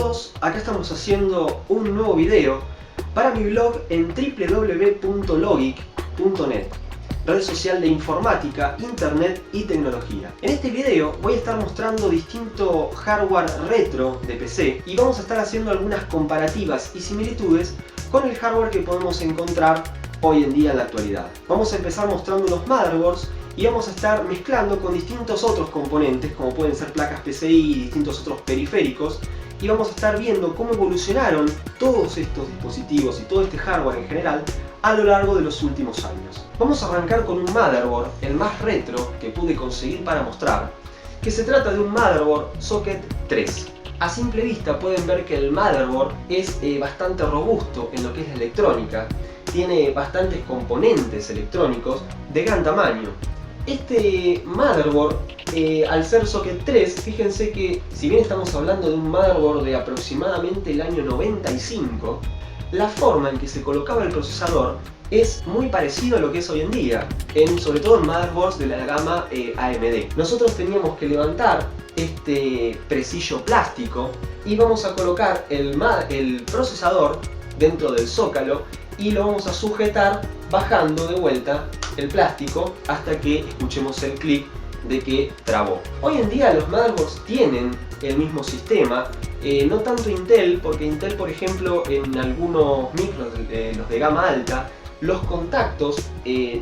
todos, acá estamos haciendo un nuevo video para mi blog en www.logic.net, red social de informática, internet y tecnología. En este video voy a estar mostrando distinto hardware retro de PC y vamos a estar haciendo algunas comparativas y similitudes con el hardware que podemos encontrar hoy en día en la actualidad. Vamos a empezar mostrando los motherboards y vamos a estar mezclando con distintos otros componentes como pueden ser placas PCI y distintos otros periféricos, y vamos a estar viendo cómo evolucionaron todos estos dispositivos y todo este hardware en general a lo largo de los últimos años. Vamos a arrancar con un motherboard, el más retro que pude conseguir para mostrar, que se trata de un motherboard Socket 3. A simple vista pueden ver que el motherboard es bastante robusto en lo que es la electrónica, tiene bastantes componentes electrónicos de gran tamaño. Este motherboard, al ser Socket 3, fíjense que si bien estamos hablando de un motherboard de aproximadamente el año 95, la forma en que se colocaba el procesador es muy parecido a lo que es hoy en día, sobre todo en motherboards de la gama AMD. Nosotros teníamos que levantar este presillo plástico y vamos a colocar el procesador dentro del zócalo y lo vamos a sujetar bajando de vuelta el plástico hasta que escuchemos el clic de que trabó. Hoy en día los motherboards tienen el mismo sistema, no tanto Intel, porque Intel, por ejemplo, en algunos micros, los de gama alta, los contactos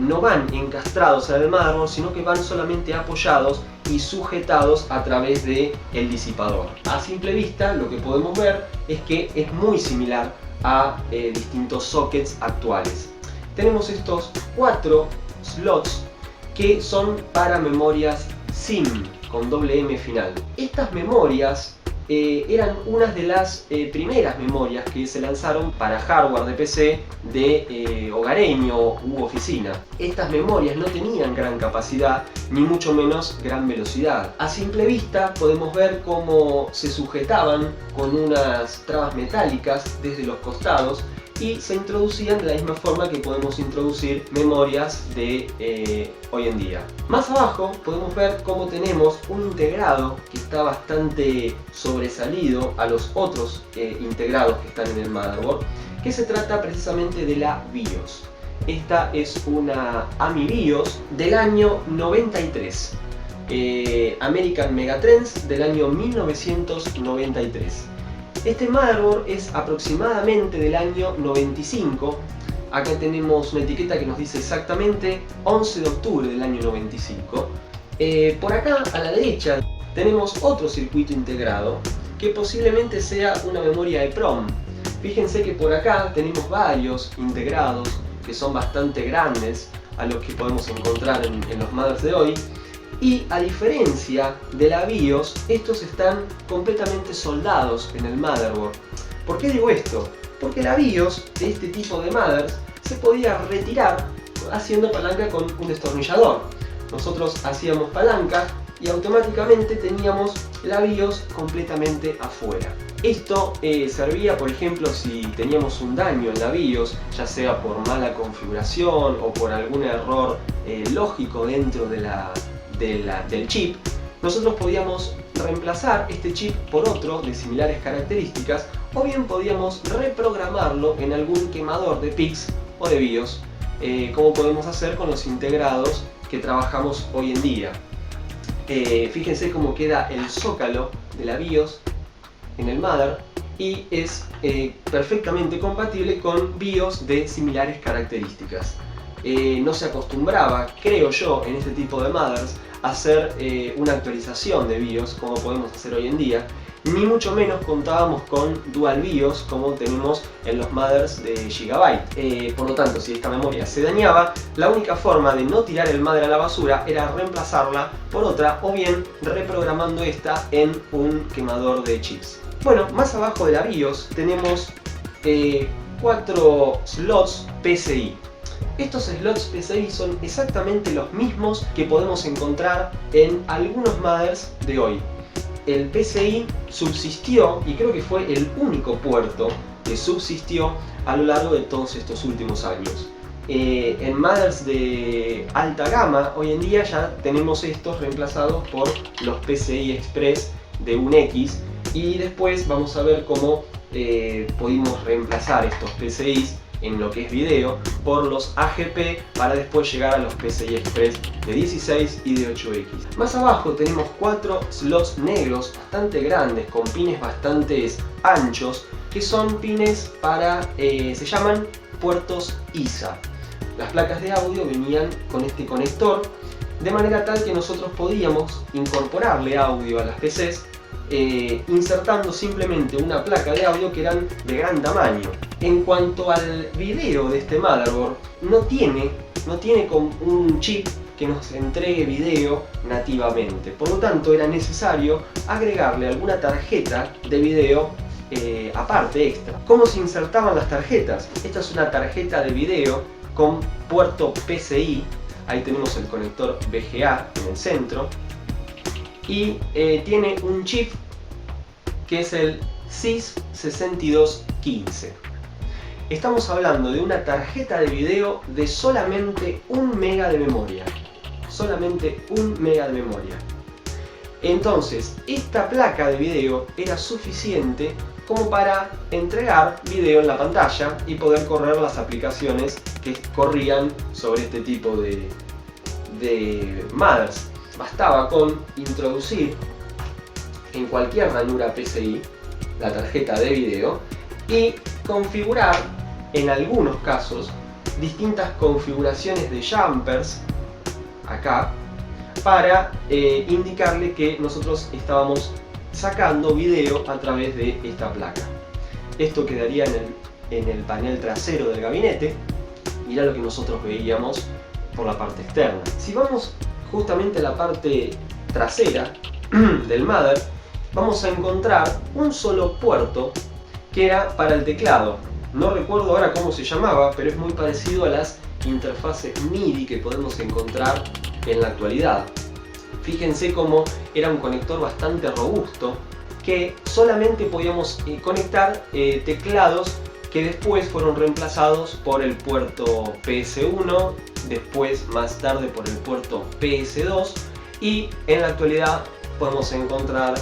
no van encastrados en el motherboard, sino que van solamente apoyados y sujetados a través del disipador. A simple vista lo que podemos ver es que es muy similar a distintos sockets actuales. Tenemos estos 4 slots que son para memorias SIM con doble M final. Estas memorias eran unas de las primeras memorias que se lanzaron para hardware de PC de hogareño u oficina. Estas memorias no tenían gran capacidad ni mucho menos gran velocidad. A simple vista podemos ver cómo se sujetaban con unas trabas metálicas desde los costados y se introducían de la misma forma que podemos introducir memorias de hoy en día. Más abajo podemos ver cómo tenemos un integrado que está bastante sobresalido a los otros integrados que están en el motherboard, que se trata precisamente de la BIOS. Esta es una AMI BIOS del año 93, American Megatrends del año 1993. Este motherboard es aproximadamente del año 95. Acá tenemos una etiqueta que nos dice exactamente 11 de octubre del año 95. Por acá a la derecha tenemos otro circuito integrado que posiblemente sea una memoria EEPROM. Fíjense que por acá tenemos varios integrados que son bastante grandes a los que podemos encontrar en los motherboards de hoy. Y a diferencia de la BIOS, estos están completamente soldados en el motherboard. ¿Por qué digo esto? Porque la BIOS de este tipo de mothers se podía retirar haciendo palanca con un destornillador. Nosotros hacíamos palanca y automáticamente teníamos la BIOS completamente afuera. Esto servía, por ejemplo, si teníamos un daño en la BIOS, ya sea por mala configuración o por algún error lógico dentro del chip. Nosotros podíamos reemplazar este chip por otro de similares características, o bien podíamos reprogramarlo en algún quemador de PICs o de BIOS, como podemos hacer con los integrados que trabajamos hoy en día. Fíjense cómo queda el zócalo de la BIOS en el mother y es perfectamente compatible con BIOS de similares características. No se acostumbraba, creo yo, en este tipo de mothers hacer una actualización de BIOS como podemos hacer hoy en día, ni mucho menos contábamos con Dual BIOS como tenemos en los mothers de Gigabyte. Por lo tanto, si esta memoria se dañaba, la única forma de no tirar el mother a la basura era reemplazarla por otra o bien reprogramando esta en un quemador de chips. Bueno, más abajo de la BIOS tenemos 4 slots PCI. Estos slots PCI son exactamente los mismos que podemos encontrar en algunos mothers de hoy. El PCI subsistió y creo que fue el único puerto que subsistió a lo largo de todos estos últimos años. En mothers de alta gama hoy en día ya tenemos estos reemplazados por los PCI Express de 1X Y después vamos a ver cómo pudimos reemplazar estos PCIs en lo que es video por los AGP para después llegar a los PCI Express de 16 y de 8X. Más abajo tenemos 4 slots negros bastante grandes con pines bastante anchos que son pines para, se llaman puertos ISA. Las placas de audio venían con este conector de manera tal que nosotros podíamos incorporarle audio a las PCs insertando simplemente una placa de audio que eran de gran tamaño. En cuanto al video de este motherboard, no tiene como un chip que nos entregue video nativamente. Por lo tanto, era necesario agregarle alguna tarjeta de video aparte, extra. ¿Cómo se insertaban las tarjetas? Esta es una tarjeta de video con puerto PCI. Ahí tenemos el conector VGA en el centro. Y tiene un chip que es el SYS6215. Estamos hablando de una tarjeta de video de solamente 1 mega de memoria. Solamente 1 mega de memoria. Entonces, esta placa de video era suficiente como para entregar video en la pantalla y poder correr las aplicaciones que corrían sobre este tipo de mothers. Bastaba con introducir en cualquier ranura PCI la tarjeta de video y configurar en algunos casos distintas configuraciones de jumpers acá para indicarle que nosotros estábamos sacando video a través de esta placa. Esto quedaría en el panel trasero del gabinete y era lo que nosotros veíamos por la parte externa. Si vamos justamente a la parte trasera del mother, vamos a encontrar un solo puerto que era para el teclado. No recuerdo ahora cómo se llamaba, pero es muy parecido a las interfaces MIDI que podemos encontrar en la actualidad. Fíjense cómo era un conector bastante robusto que solamente podíamos conectar teclados que después fueron reemplazados por el puerto PS1, después más tarde por el puerto PS2 y en la actualidad podemos encontrar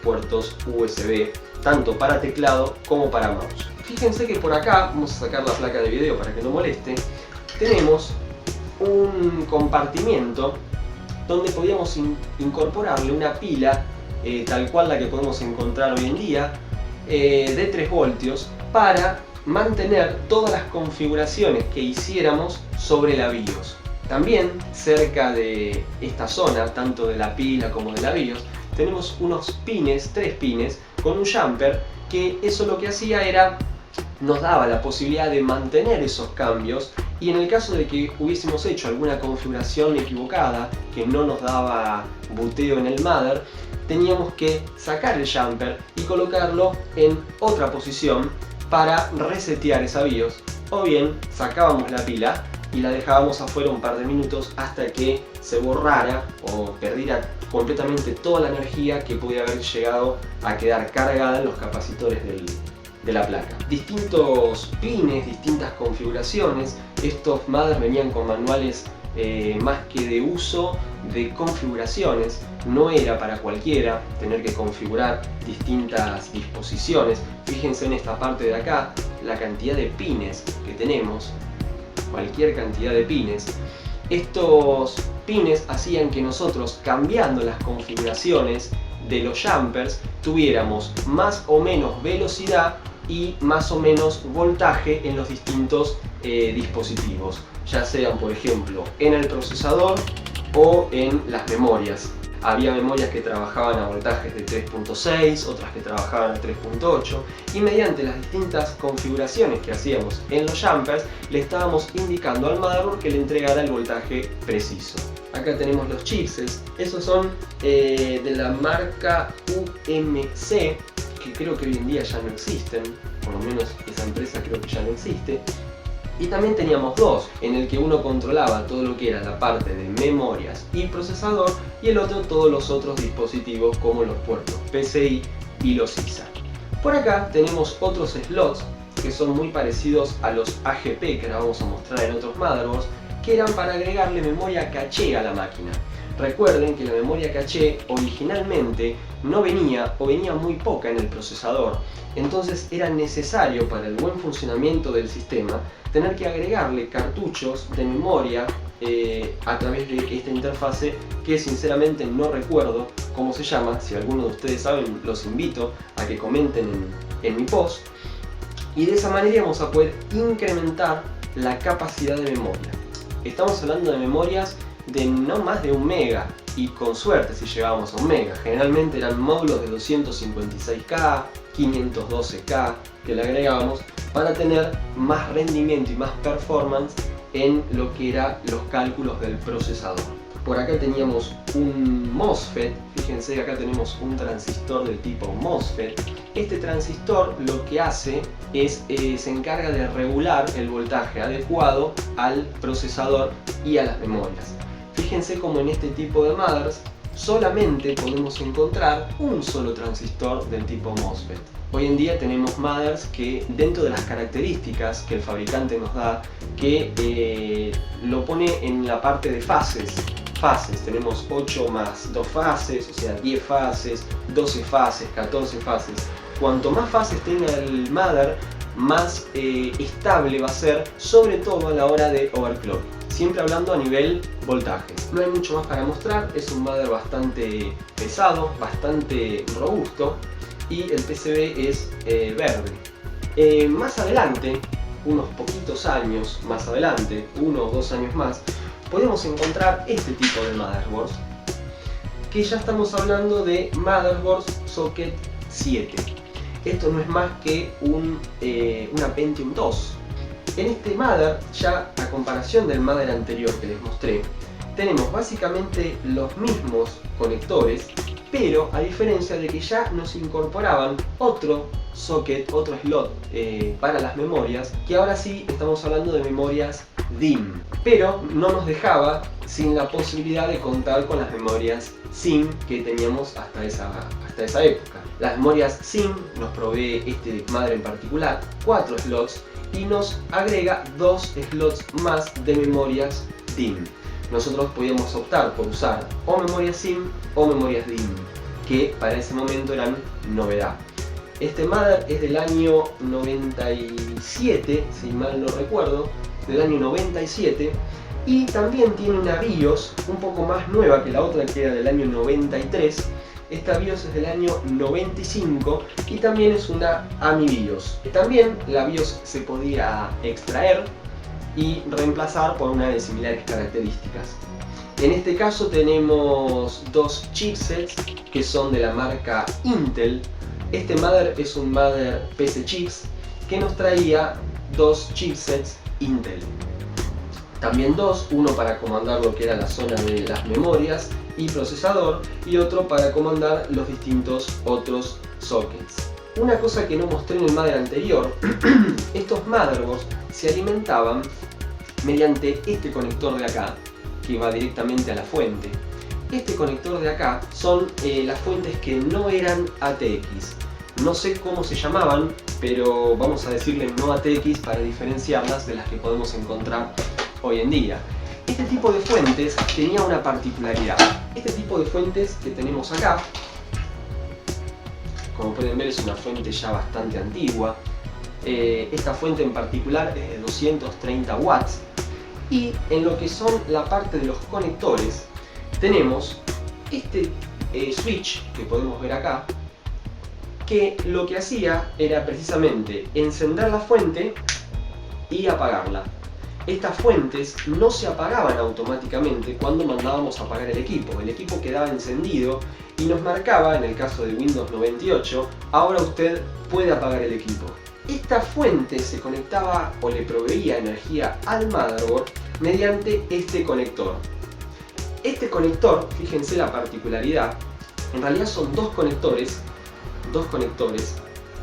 puertos USB tanto para teclado como para mouse. Fíjense que por acá, vamos a sacar la placa de video para que no moleste, tenemos un compartimiento donde podíamos incorporarle una pila tal cual la que podemos encontrar hoy en día de 3 voltios para mantener todas las configuraciones que hiciéramos sobre la BIOS. También cerca de esta zona, tanto de la pila como de la BIOS, tenemos unos pines, 3 pines con un jumper que eso lo que hacía era nos daba la posibilidad de mantener esos cambios y en el caso de que hubiésemos hecho alguna configuración equivocada que no nos daba booteo en el mother, teníamos que sacar el jumper y colocarlo en otra posición para resetear esa BIOS, o bien sacábamos la pila y la dejábamos afuera un par de minutos hasta que se borrara o perdiera completamente toda la energía que pudiera haber llegado a quedar cargada en los capacitores de la placa. Distintos pines, distintas configuraciones. Estos mothers venían con manuales más que de uso, de configuraciones. No era para cualquiera tener que configurar distintas disposiciones. Fíjense en esta parte de acá la cantidad de pines que tenemos, cualquier cantidad de pines. Estos pines hacían que nosotros, cambiando las configuraciones de los jumpers, tuviéramos más o menos velocidad y más o menos voltaje en los distintos dispositivos, ya sean por ejemplo en el procesador o en las memorias. Había memorias que trabajaban a voltajes de 3.6, otras que trabajaban a 3.8 y mediante las distintas configuraciones que hacíamos en los jumpers le estábamos indicando al motherboard que le entregara el voltaje preciso. Acá tenemos los chips, esos son de la marca UMC, que creo que hoy en día ya no existen, por lo menos esa empresa creo que ya no existe. Y también teníamos dos, en el que uno controlaba todo lo que era la parte de memorias y procesador y el otro todos los otros dispositivos como los puertos PCI y los ISA. Por acá tenemos otros slots que son muy parecidos a los AGP que ahora vamos a mostrar en otros motherboards, que eran para agregarle memoria caché a la máquina. Recuerden que la memoria caché originalmente no venía o venía muy poca en el procesador, entonces era necesario para el buen funcionamiento del sistema tener que agregarle cartuchos de memoria a través de esta interfase que sinceramente no recuerdo cómo se llama. Si alguno de ustedes saben, los invito a que comenten en mi post, y de esa manera vamos a poder incrementar la capacidad de memoria. Estamos hablando de memorias de no más de 1 mega, y con suerte si llegábamos a 1 mega. Generalmente eran módulos de 256K, 512K que le agregábamos para tener más rendimiento y más performance en lo que eran los cálculos del procesador. Por acá teníamos un MOSFET, fíjense que acá tenemos un transistor del tipo MOSFET. Este transistor lo que hace es, se encarga de regular el voltaje adecuado al procesador y a las memorias. Fíjense como en este tipo de mothers solamente podemos encontrar un solo transistor del tipo MOSFET. Hoy en día tenemos mothers que, dentro de las características que el fabricante nos da, que lo pone en la parte de fases. Tenemos 8 más 2 fases, o sea 10 fases, 12 fases, 14 fases. Cuanto más fases tenga el mother, más estable va a ser, sobre todo a la hora de overclock. Siempre hablando a nivel voltaje. No hay mucho más para mostrar, es un mother bastante pesado, bastante robusto, y el PCB es verde. Más adelante, unos poquitos años más adelante, 1 o 2 años más, podemos encontrar este tipo de motherboards, que ya estamos hablando de motherboards socket 7. Esto no es más que una Pentium 2. En este mother, ya a comparación del mother anterior que les mostré, tenemos básicamente los mismos conectores, pero a diferencia de que ya nos incorporaban otro socket, otro slot para las memorias, que ahora sí estamos hablando de memorias DIMM, pero no nos dejaba sin la posibilidad de contar con las memorias SIMM que teníamos hasta esa época. Las memorias SIMM nos provee este mother en particular 4 slots y nos agrega 2 slots más de memorias DIMM. Nosotros podíamos optar por usar o memorias SIMM o memorias DIMM, que para ese momento eran novedad. Este mother es del año 97, si mal no recuerdo, del año 97, y también tiene una BIOS un poco más nueva que la otra, que era del año 93. Esta BIOS es del año 95 y también es una AMI BIOS. También la BIOS se podía extraer y reemplazar por una de similares características. En este caso tenemos 2 chipsets que son de la marca Intel. Este mother es un mother PC Chips que nos traía 2 chipsets Intel. También uno para comandar lo que era la zona de las memorias y procesador, y otro para comandar los distintos otros sockets. Una cosa que no mostré en el mother anterior, estos motherboards se alimentaban mediante este conector de acá, que va directamente a la fuente. Este conector de acá son las fuentes que no eran ATX. No sé cómo se llamaban, pero vamos a decirle no ATX para diferenciarlas de las que podemos encontrar hoy en día. Este tipo de fuentes tenía una particularidad. Este tipo de fuentes que tenemos acá, como pueden ver, es una fuente ya bastante antigua. Esta fuente en particular es de 230 watts. Y en lo que son la parte de los conectores, tenemos este switch que podemos ver acá, que lo que hacía era precisamente encender la fuente y apagarla. Estas fuentes no se apagaban automáticamente cuando mandábamos a apagar el equipo quedaba encendido y nos marcaba, en el caso de Windows 98, ahora usted puede apagar el equipo. Esta fuente se conectaba o le proveía energía al motherboard mediante este conector. Este conector, fíjense la particularidad, en realidad son dos conectores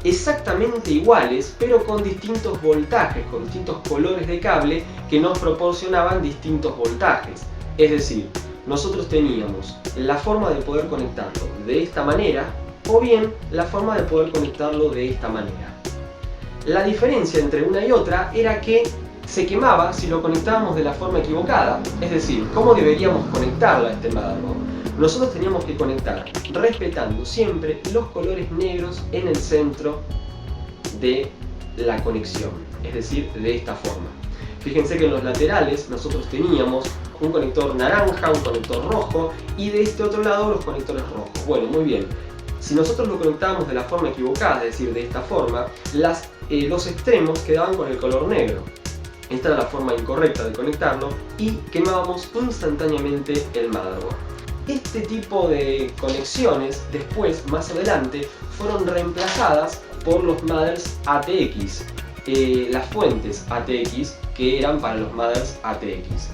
exactamente iguales, pero con distintos voltajes, con distintos colores de cable que nos proporcionaban distintos voltajes. Es decir, nosotros teníamos la forma de poder conectarlo de esta manera o bien la forma de poder conectarlo de esta manera. La diferencia entre una y otra era que se quemaba si lo conectábamos de la forma equivocada. Es decir, ¿cómo deberíamos conectarlo a este motherboard? Nosotros teníamos que conectar respetando siempre los colores negros en el centro de la conexión, es decir, de esta forma. Fíjense que en los laterales nosotros teníamos un conector naranja, un conector rojo y de este otro lado los conectores rojos. Bueno, muy bien. Si nosotros lo conectábamos de la forma equivocada, es decir, de esta forma, los extremos quedaban con el color negro. Esta era la forma incorrecta de conectarlo y quemábamos instantáneamente el motherboard. Este tipo de conexiones después, más adelante, fueron reemplazadas por los mothers ATX, las fuentes ATX que eran para los mothers ATX.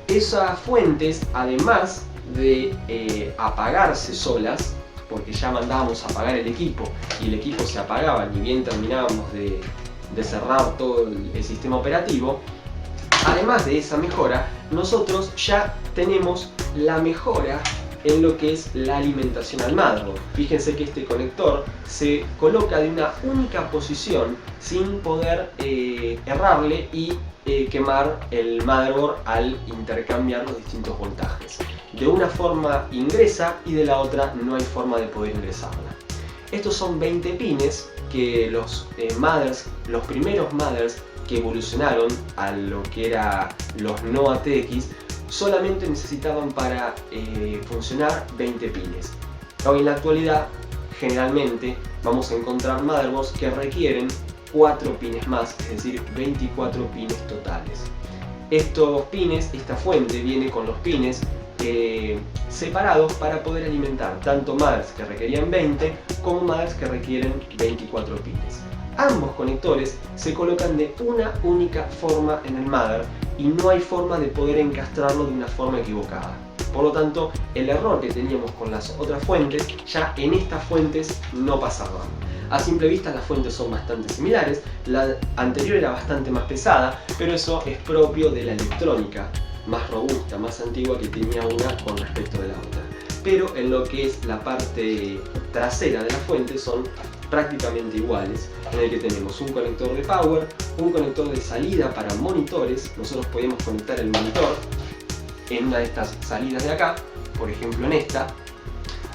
Esas fuentes, además de apagarse solas, porque ya mandábamos a apagar el equipo y el equipo se apagaba ni bien terminábamos de cerrar todo el sistema operativo, además de esa mejora, nosotros ya tenemos la mejora en lo que es la alimentación al motherboard. Fíjense que este conector se coloca de una única posición sin poder errarle y quemar el motherboard al intercambiar los distintos voltajes. De una forma ingresa y de la otra no hay forma de poder ingresarla. Estos son 20 pines que los primeros mothers que evolucionaron a lo que eran los no ATX solamente necesitaban para funcionar 20 pines. Hoy en la actualidad generalmente vamos a encontrar motherboards que requieren 4 pines más, es decir, 24 pines totales. Estos pines, esta fuente viene con los pines separados para poder alimentar tanto mothers que requerían 20 como mothers que requieren 24 pines. Ambos conectores se colocan de una única forma en el mother y no hay forma de poder encastrarlo de una forma equivocada. Por lo tanto, el error que teníamos con las otras fuentes, ya en estas fuentes no pasaba. A simple vista las fuentes son bastante similares, la anterior era bastante más pesada, pero eso es propio de la electrónica más robusta, más antigua que tenía una con respecto de la otra. Pero en lo que es la parte trasera de la fuente son prácticamente iguales, en el que tenemos un conector de power, un conector de salida para monitores. Nosotros podemos conectar el monitor en una de estas salidas de acá, por ejemplo en esta.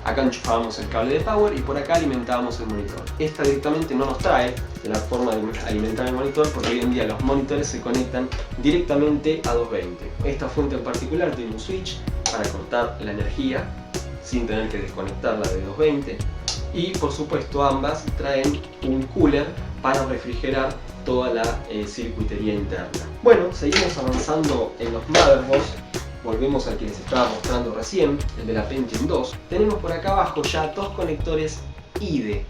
Acá enchufábamos el cable de power y por acá alimentábamos el monitor. Esta directamente no nos trae la forma de alimentar el monitor porque hoy en día los monitores se conectan directamente a 220. Esta fuente en particular tiene un switch para cortar la energía sin tener que desconectarla de 220. Y por supuesto ambas traen un cooler para refrigerar toda la circuitería interna. Bueno, seguimos avanzando en los motherboards. Volvemos al que les estaba mostrando recién, el de la Pentium 2. Tenemos por acá abajo ya dos conectores IDE.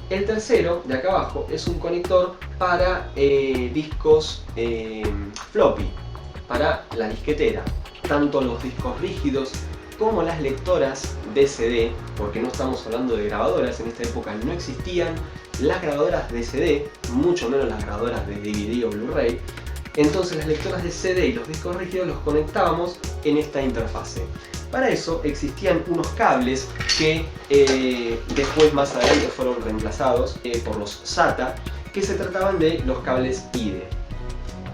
El tercero, de acá abajo, es un conector para discos floppy, para la disquetera. Tanto los discos rígidos como las lectoras de porque no estamos hablando de grabadoras, en esta época no existían las grabadoras de CD, mucho menos las grabadoras de DVD o Blu-ray. Entonces las lectoras de CD y los discos rígidos los conectábamos en esta interfase. Para eso existían unos cables que después más adelante fueron reemplazados por los SATA, que se trataban de los cables IDE.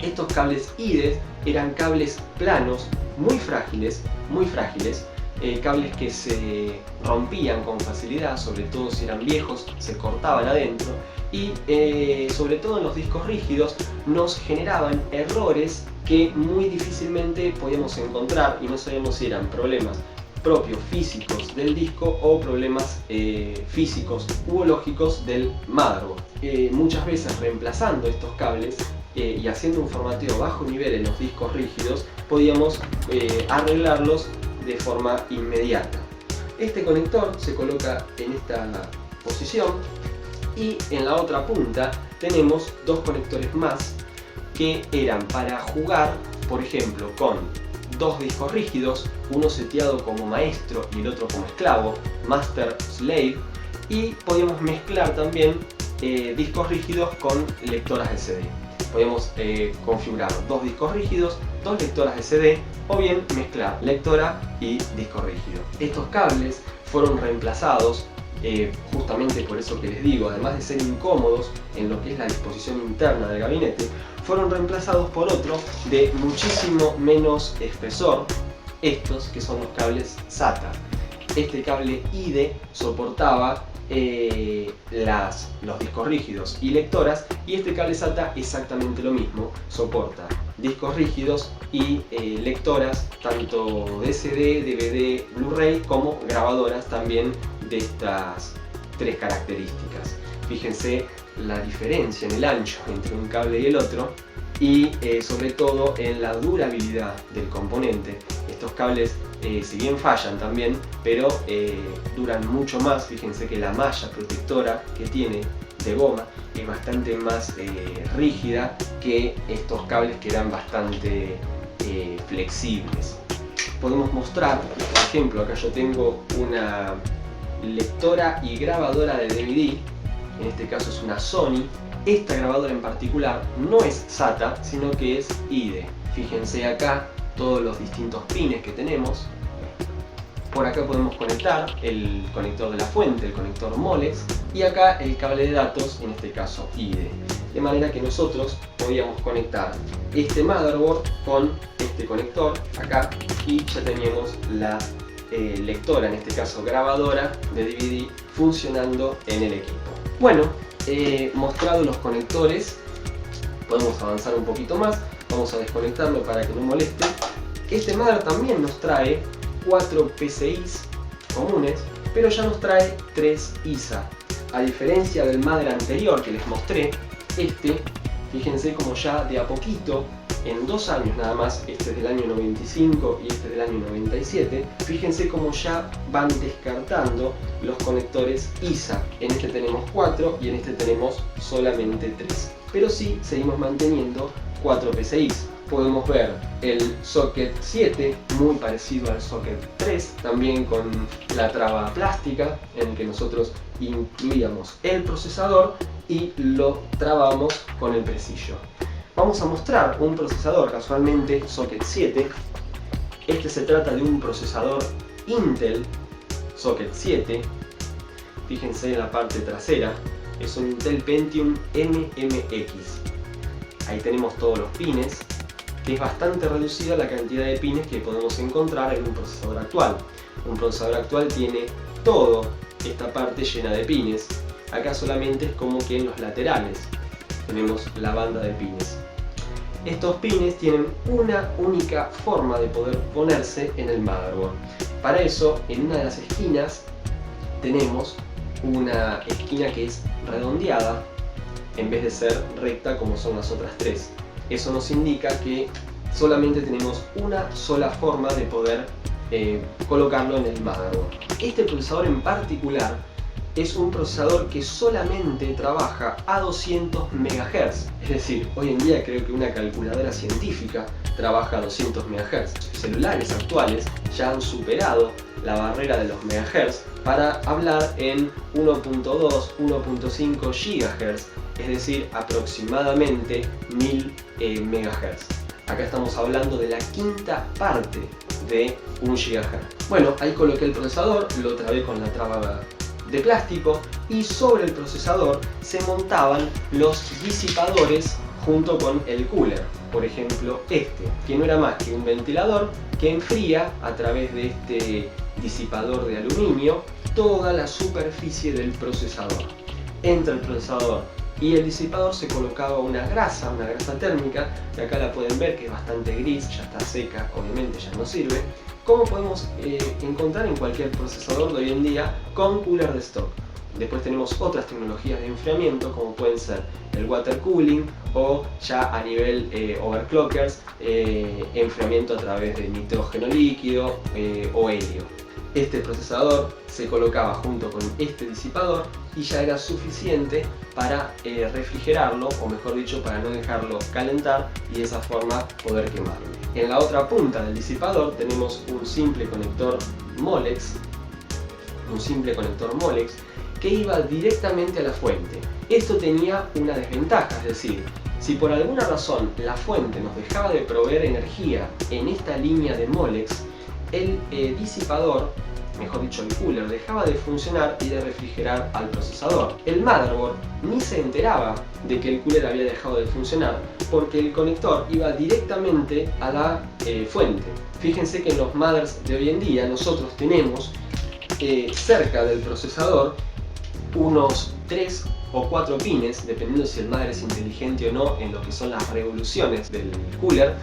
Estos cables IDE eran cables planos, muy frágiles, cables que se rompían con facilidad, sobre todo si eran viejos, se cortaban adentro y sobre todo en los discos rígidos nos generaban errores que muy difícilmente podíamos encontrar y no sabíamos si eran problemas propios físicos del disco o problemas físicos u lógicos del motherboard. Muchas veces reemplazando estos cables y haciendo un formateo bajo nivel en los discos rígidos podíamos arreglarlos de forma inmediata. Este conector se coloca en esta posición y en la otra punta tenemos dos conectores más que eran para jugar, por ejemplo, con dos discos rígidos, uno seteado como maestro y el otro como esclavo, master slave, y podíamos mezclar también discos rígidos con lectoras de CD. Podemos configurar dos discos rígidos, dos lectoras de CD o bien mezclar lectora y disco rígido. Estos cables fueron reemplazados justamente por eso que les digo, además de ser incómodos en lo que es la disposición interna del gabinete, fueron reemplazados por otro de muchísimo menos espesor, estos que son los cables SATA. Este cable IDE soportaba los discos rígidos y lectoras, y este cable SATA exactamente lo mismo, soporta discos rígidos y lectoras tanto de CD, DVD, Blu-ray como grabadoras también de estas tres características. Fíjense la diferencia en el ancho entre un cable y el otro, y sobre todo en la durabilidad del componente. Estos cables si bien fallan también, pero duran mucho más. Fíjense que la malla protectora que tiene de goma es bastante más rígida que estos cables que eran bastante flexibles. Podemos mostrar, por ejemplo, acá yo tengo una lectora y grabadora de DVD, en este caso es una Sony. Esta grabadora en particular no es SATA, sino que es IDE. Fíjense acá todos los distintos pines que tenemos. Por acá podemos conectar el conector de la fuente, el conector Molex, y acá el cable de datos, en este caso IDE. De manera que nosotros podíamos conectar este motherboard con este conector acá, y ya teníamos la lectora, en este caso grabadora de DVD, funcionando en el equipo. Bueno, mostrado los conectores, podemos avanzar un poquito más. Vamos a desconectarlo para que no moleste. Este mother también nos trae 4 PCIs comunes, pero ya nos trae 3 ISA. A diferencia del mother anterior que les mostré, fíjense como ya de a poquito, en 2 años nada más, este es del año 95 y este es del año 97, fíjense como ya van descartando los conectores ISA. En este tenemos 4 y en este tenemos solamente 3. Pero sí seguimos manteniendo 4 PCIs. Podemos ver el socket 7, muy parecido al socket 3, también con la traba plástica en el que nosotros incluíamos el procesador y lo trabamos con el presillo. Vamos a mostrar un procesador, casualmente socket 7. Este se trata de un procesador Intel socket 7. Fíjense en la parte trasera, es un Intel Pentium MMX. Ahí tenemos todos los pines, que es bastante reducida la cantidad de pines que podemos encontrar en un procesador actual. Un procesador actual tiene toda esta parte llena de pines. Acá solamente es como que en los laterales tenemos la banda de pines. Estos pines tienen una única forma de poder ponerse en el motherboard. Para eso, en una de las esquinas tenemos una esquina que es redondeada en vez de ser recta como son las otras tres. Eso nos indica que solamente tenemos una sola forma de poder colocarlo en el motherboard. Este procesador en particular es un procesador que solamente trabaja a 200 MHz. Es decir, hoy en día creo que una calculadora científica trabaja a 200 MHz. Celulares actuales ya han superado la barrera de los megahertz para hablar en 1.2, 1.5 GHz, es decir, aproximadamente 1000 MHz. Acá estamos hablando de la quinta parte de 1 GHz. Bueno, ahí coloqué el procesador, lo trabé con la traba de plástico y sobre el procesador se montaban los disipadores junto con el cooler. Por ejemplo, que no era más que un ventilador que enfría a través de este disipador de aluminio toda la superficie del procesador. Entre el procesador y el disipador se colocaba una grasa térmica, que acá la pueden ver que es bastante gris, ya está seca, obviamente ya no sirve, como podemos encontrar en cualquier procesador de hoy en día con cooler de stock. Después tenemos otras tecnologías de enfriamiento como pueden ser el water cooling o ya a nivel overclockers, enfriamiento a través de nitrógeno líquido o helio. Este procesador se colocaba junto con este disipador y ya era suficiente para refrigerarlo, o mejor dicho, para no dejarlo calentar y de esa forma poder quemarlo. En la otra punta del disipador tenemos un simple conector Molex, que iba directamente a la fuente. Esto tenía una desventaja, es decir, si por alguna razón la fuente nos dejaba de proveer energía en esta línea de Molex, el disipador mejor dicho el cooler, dejaba de funcionar y de refrigerar al procesador. El motherboard ni se enteraba de que el cooler había dejado de funcionar porque el conector iba directamente a la fuente. Fíjense que en los mothers de hoy en día nosotros tenemos cerca del procesador unos 3 o 4 pines, dependiendo si el mother es inteligente o no en lo que son las revoluciones del cooler,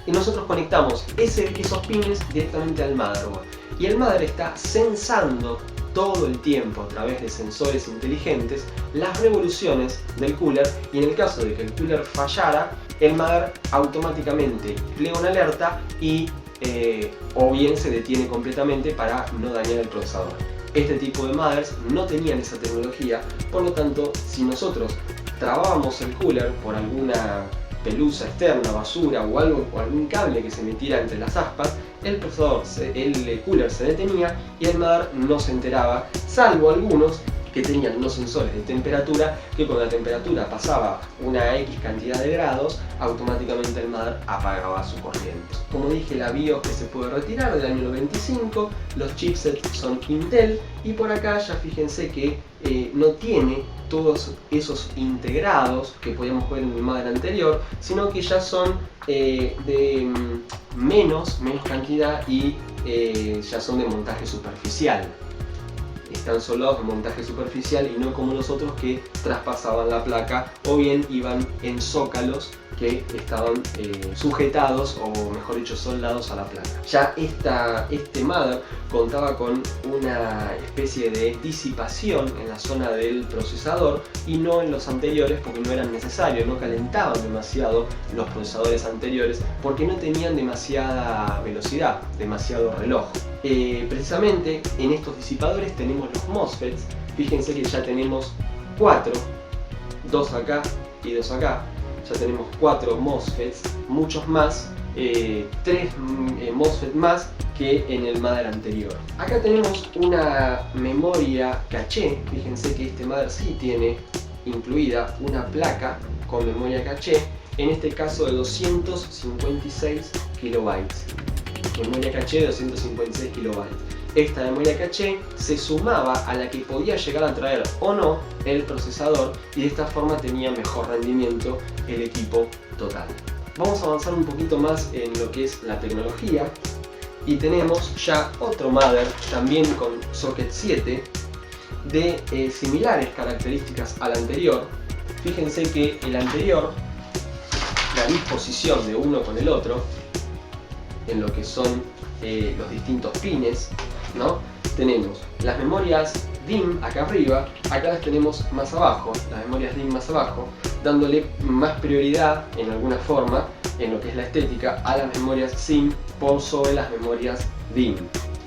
y nosotros conectamos esos pines directamente al motherboard. Y el mother está sensando todo el tiempo a través de sensores inteligentes las revoluciones del cooler, y en el caso de que el cooler fallara, el mother automáticamente plega una alerta y o bien se detiene completamente para no dañar el procesador. Este tipo de mothers no tenían esa tecnología, por lo tanto, si nosotros trabábamos el cooler por alguna pelusa externa, basura o algún cable que se metiera entre las aspas, el cooler se detenía y el mother no se enteraba, salvo algunos que tenían unos sensores de temperatura que cuando la temperatura pasaba una X cantidad de grados, automáticamente el mother apagaba su corriente. Como dije, la BIOS que se puede retirar del año 95, los chipsets son Intel, y por acá ya fíjense que no tiene todos esos integrados que podíamos ver en el mother anterior, sino que ya son de menos cantidad y ya son de montaje superficial. Están soldados de montaje superficial y no como los otros que traspasaban la placa o bien iban en zócalos que estaban sujetados, o mejor dicho soldados a la placa. Ya este mother contaba con una especie de disipación en la zona del procesador y no en los anteriores, porque no eran necesarios, no calentaban demasiado los procesadores anteriores porque no tenían demasiada velocidad, demasiado reloj. Precisamente en estos disipadores tenemos los MOSFETs. Fíjense que ya tenemos 4, 2 acá y 2 acá. Ya tenemos 4 MOSFETs, muchos más, 3 MOSFET más que en el mother anterior. Acá tenemos una memoria caché. Fíjense que este mother sí tiene incluida una placa con memoria caché, en este caso de 256 kilobytes. Memoria caché de 256 kilobytes. Esta memoria caché se sumaba a la que podía llegar a traer o no el procesador, y de esta forma tenía mejor rendimiento el equipo total. Vamos a avanzar un poquito más en lo que es la tecnología y tenemos ya otro mother también con socket 7 de similares características al anterior. Fíjense que el anterior, la disposición de uno con el otro en lo que son los distintos pines, ¿no? Tenemos las memorias DIMM acá arriba, acá las tenemos más abajo, las memorias DIMM más abajo, dándole más prioridad en alguna forma en lo que es la estética a las memorias SIM por sobre las memorias DIMM.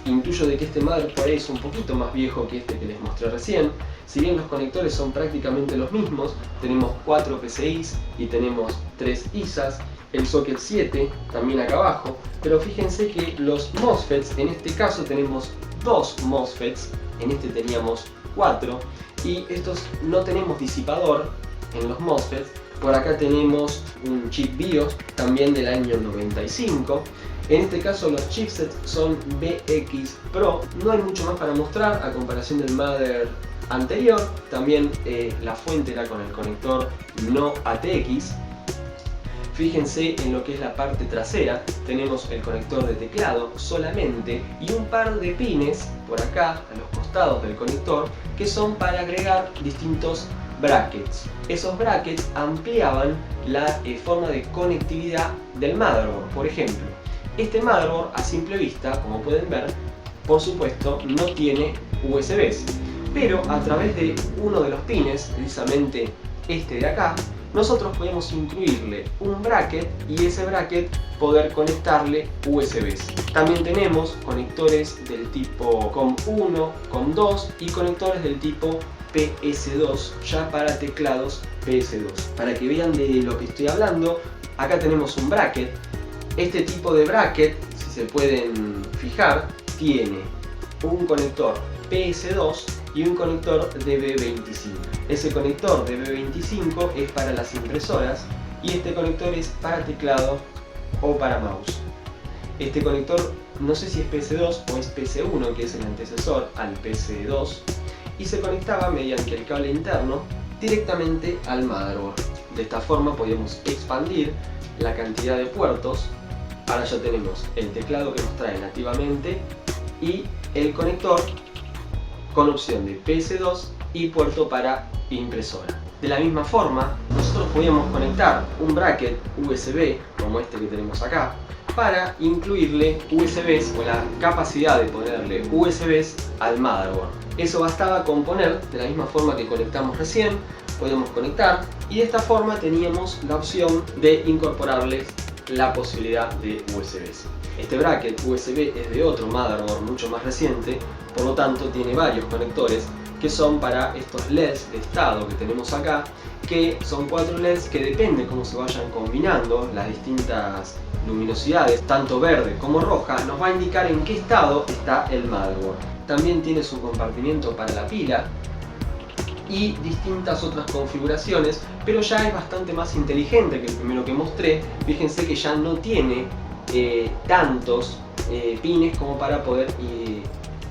Intuyo de que este mother por ahí es un poquito más viejo que este que les mostré recién. Si bien los conectores son prácticamente los mismos, tenemos 4 PCIs y tenemos 3 ISAs, el socket 7 también acá abajo, pero fíjense que los MOSFETs, en este caso tenemos 2 MOSFETs, en este teníamos 4, y estos no tenemos disipador en los MOSFETs. Por acá tenemos un chip BIOS también del año 95. En este caso los chipsets son BX Pro. No hay mucho más para mostrar a comparación del mother anterior. También la fuente era con el conector no ATX. Fíjense en lo que es la parte trasera, tenemos el conector de teclado solamente y un par de pines por acá a los costados del conector que son para agregar distintos brackets. Esos brackets ampliaban la forma de conectividad del motherboard. Por ejemplo, este motherboard a simple vista, como pueden ver, por supuesto no tiene USBs, pero a través de uno de los pines, precisamente este de acá, nosotros podemos incluirle un bracket y ese bracket poder conectarle USBs. También tenemos conectores del tipo COM1, COM2 y conectores del tipo PS2 ya para teclados PS2. Para que vean de lo que estoy hablando, acá tenemos un bracket. Este tipo de bracket, si se pueden fijar, tiene un conector PS2 y un conector DB25. Ese conector DB25 es para las impresoras y este conector es para teclado o para mouse. Este conector no sé si es PS2 o es PS1, que es el antecesor al PS2, y se conectaba mediante el cable interno directamente al motherboard. De esta forma podíamos expandir la cantidad de puertos. Ahora ya tenemos el teclado que nos trae nativamente y el conector con opción de PS2 y puerto para impresora. De la misma forma, nosotros podíamos conectar un bracket USB como este que tenemos acá para incluirle USBs o la capacidad de ponerle USBs al motherboard. Eso bastaba con poner, de la misma forma que conectamos recién, podíamos conectar y de esta forma teníamos la opción de incorporarles la posibilidad de USBs. Este bracket USB es de otro motherboard mucho más reciente, por lo tanto tiene varios conectores que son para estos LEDs de estado que tenemos acá, que son 4 LEDs que depende cómo se vayan combinando las distintas luminosidades, tanto verde como roja, nos va a indicar en qué estado está el motherboard. También tiene su compartimiento para la pila y distintas otras configuraciones, pero ya es bastante más inteligente que el primero que mostré. Fíjense que ya no tiene tantos pines como para poder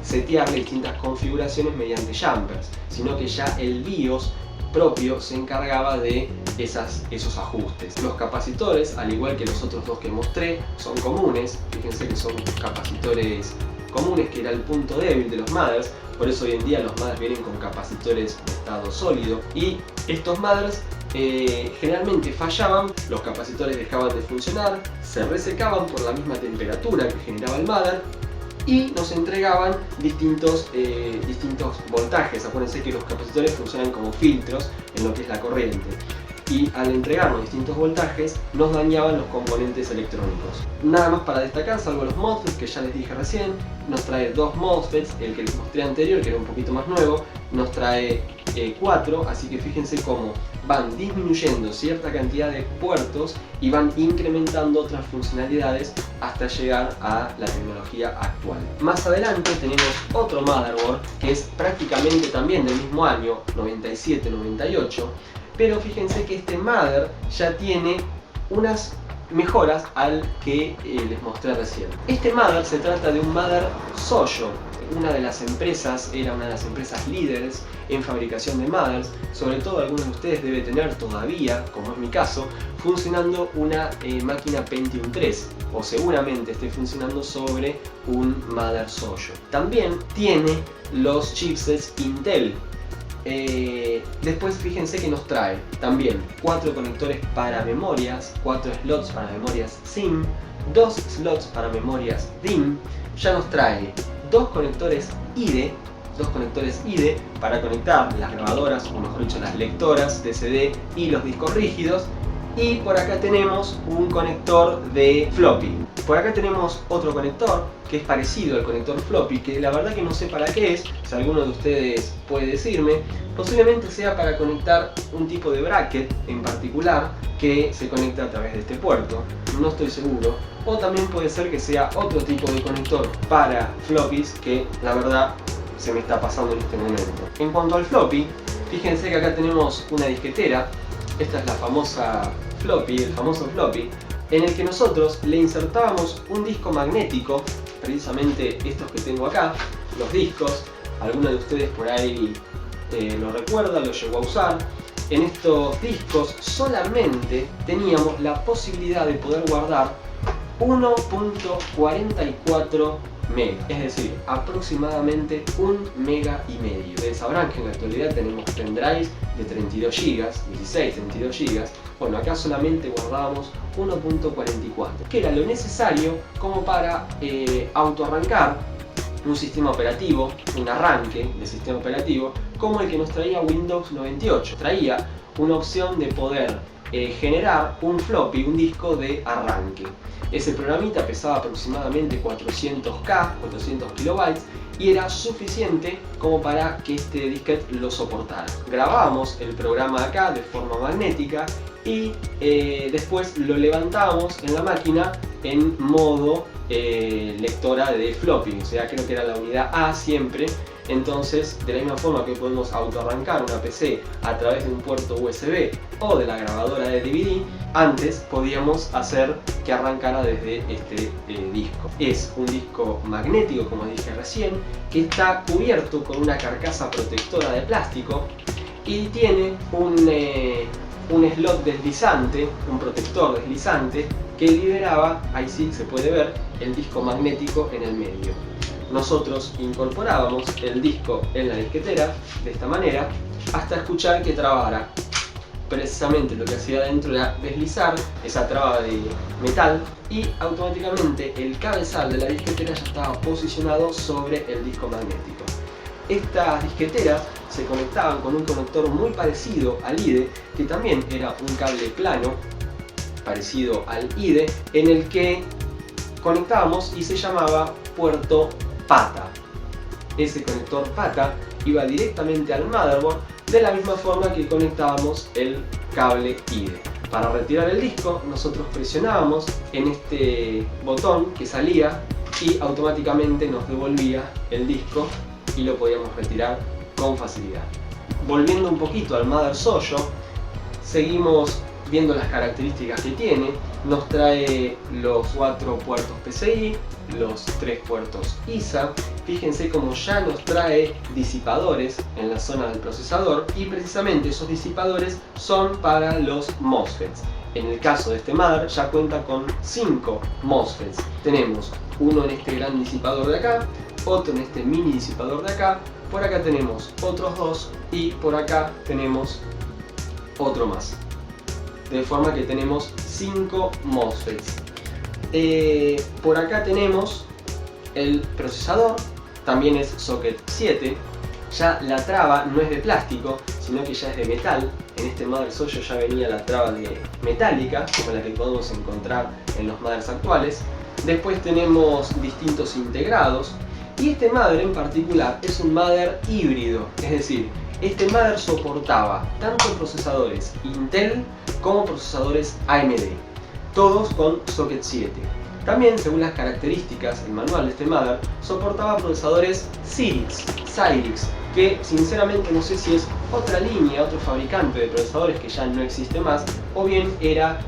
setearle distintas configuraciones mediante jumpers, sino que ya el BIOS propio se encargaba de esos ajustes. Los capacitores, al igual que los otros dos que mostré, son comunes. Fíjense que son capacitores comunes, que era el punto débil de los mothers. Por eso hoy en día los mothers vienen con capacitores de estado sólido, y estos mothers generalmente fallaban, los capacitores dejaban de funcionar, se resecaban por la misma temperatura que generaba el mother y nos entregaban distintos voltajes. Acuérdense que los capacitores funcionan como filtros en lo que es la corriente, y al entregarnos distintos voltajes nos dañaban los componentes electrónicos. Nada más para destacar, salvo los MOSFETs que ya les dije recién, nos trae 2 MOSFETs, el que les mostré anterior que era un poquito más nuevo, nos trae 4, así que fíjense cómo van disminuyendo cierta cantidad de puertos y van incrementando otras funcionalidades hasta llegar a la tecnología actual. Más adelante tenemos otro motherboard que es prácticamente también del mismo año, 97-98, pero fíjense que este mother ya tiene unas mejoras al que les mostré recién. Este mother se trata de un mother Soyo. Era una de las empresas líderes en fabricación de mothers. Sobre todo algunos de ustedes deben tener todavía, como es mi caso, funcionando una máquina Pentium 3, o seguramente esté funcionando sobre un mother Soyo. También tiene los chipsets Intel. Después fíjense que nos trae también 4 conectores para memorias, 4 slots para memorias SIM, 2 slots para memorias DIMM. Ya nos trae 2 conectores IDE para conectar las grabadoras, o mejor dicho las lectoras de CD y los discos rígidos. Y por acá tenemos un conector de floppy. Por acá tenemos otro conector que es parecido al conector floppy, que la verdad que no sé para qué es. Si alguno de ustedes puede decirme, posiblemente sea para conectar un tipo de bracket en particular que se conecta a través de este puerto, no estoy seguro. O también puede ser que sea otro tipo de conector para floppies que la verdad se me está pasando en este momento. En cuanto al floppy, fíjense que acá tenemos una disquetera. Esta es la famosa floppy, el famoso floppy, en el que nosotros le insertábamos un disco magnético, precisamente estos que tengo acá, los discos. Algunos de ustedes por ahí lo recuerdan, lo llegó a usar. En estos discos solamente teníamos la posibilidad de poder guardar 1.44 megas, es decir, aproximadamente 1,5 megas. Ustedes sabrán que en la actualidad tenemos pendrives de 32 GB, 16, 32 GB. Bueno, acá solamente guardábamos 1.44, que era lo necesario como para autoarrancar un sistema operativo, un arranque de sistema operativo, como el que nos traía Windows 98. Traía una opción de poder generar un floppy, un disco de arranque. Ese programita pesaba aproximadamente 400K, 400 kilobytes, y era suficiente como para que este disquete lo soportara. Grabábamos el programa acá de forma magnética y después lo levantábamos en la máquina en modo lectora de floppy, o sea, creo que era la unidad A siempre. Entonces, de la misma forma que podemos autoarrancar una PC a través de un puerto USB o de la grabadora de DVD, antes podíamos hacer que arrancara desde este disco. Es un disco magnético, como dije recién, que está cubierto con una carcasa protectora de plástico y tiene un slot deslizante, un protector deslizante que liberaba, ahí sí se puede ver, el disco magnético en el medio. Nosotros incorporábamos el disco en la disquetera de esta manera hasta escuchar que trabara. Precisamente lo que hacía adentro era deslizar esa traba de metal y automáticamente el cabezal de la disquetera ya estaba posicionado sobre el disco magnético. Estas disqueteras se conectaban con un conector muy parecido al IDE, que también era un cable plano parecido al IDE, en el que conectábamos y se llamaba puerto PATA. Ese conector PATA iba directamente al motherboard de la misma forma que conectábamos el cable IDE. Para retirar el disco nosotros presionábamos en este botón que salía y automáticamente nos devolvía el disco y lo podíamos retirar con facilidad. Volviendo un poquito al Mother Sojo, seguimos viendo las características que tiene. Nos trae los 4 puertos PCI, los 3 puertos ISA. Fíjense cómo ya nos trae disipadores en la zona del procesador y precisamente esos disipadores son para los MOSFETs. En el caso de este Mother ya cuenta con 5 MOSFETs. Tenemos uno en este gran disipador de acá, otro en este mini disipador de acá, por acá tenemos otros 2 y por acá tenemos otro más. De forma que tenemos 5 MOSFETs. Por acá tenemos el procesador, también es socket 7. Ya la traba no es de plástico, sino que ya es de metal. En este Mother Sojo ya venía la traba metálica, como la que podemos encontrar en los Mothers actuales. Después tenemos distintos integrados. Y este Mother en particular es un Mother híbrido, es decir, este Mother soportaba tanto procesadores Intel como procesadores AMD, todos con socket 7. También, según las características, el manual de este Mother soportaba procesadores Cyrix, que sinceramente no sé si es otra línea, otro fabricante de procesadores que ya no existe más, o bien era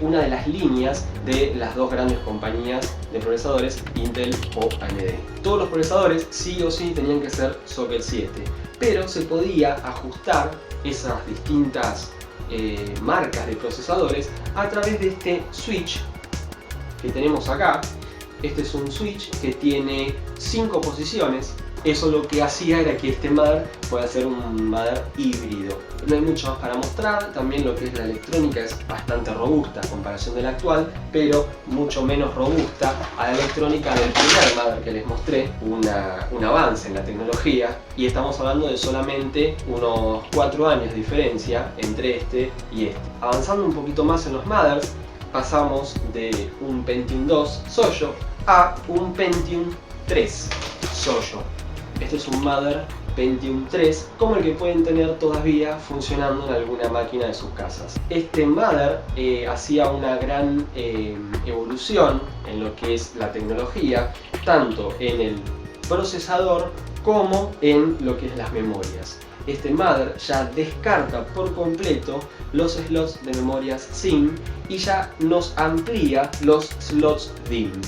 una de las líneas de las dos grandes compañías de procesadores, Intel o AMD. Todos los procesadores sí o sí tenían que ser socket 7, pero se podía ajustar esas distintas marcas de procesadores a través de este switch que tenemos acá. Este es un switch que tiene 5 posiciones. Eso lo que hacía era que este Mother pueda ser un Mother híbrido. No hay mucho más para mostrar. También lo que es la electrónica es bastante robusta a comparación de la actual, pero mucho menos robusta a la electrónica del primer Mother que les mostré. Un avance en la tecnología, y estamos hablando de solamente unos 4 años de diferencia entre este y este. Avanzando un poquito más en los Mothers, pasamos de un Pentium 2 Sojo a un Pentium 3 Sojo. Este es un Mother Pentium 3, como el que pueden tener todavía funcionando en alguna máquina de sus casas. Este Mother hacía una gran evolución en lo que es la tecnología, tanto en el procesador como en lo que es las memorias. Este Mother ya descarta por completo los slots de memorias SIM y ya nos amplía los slots DIMM.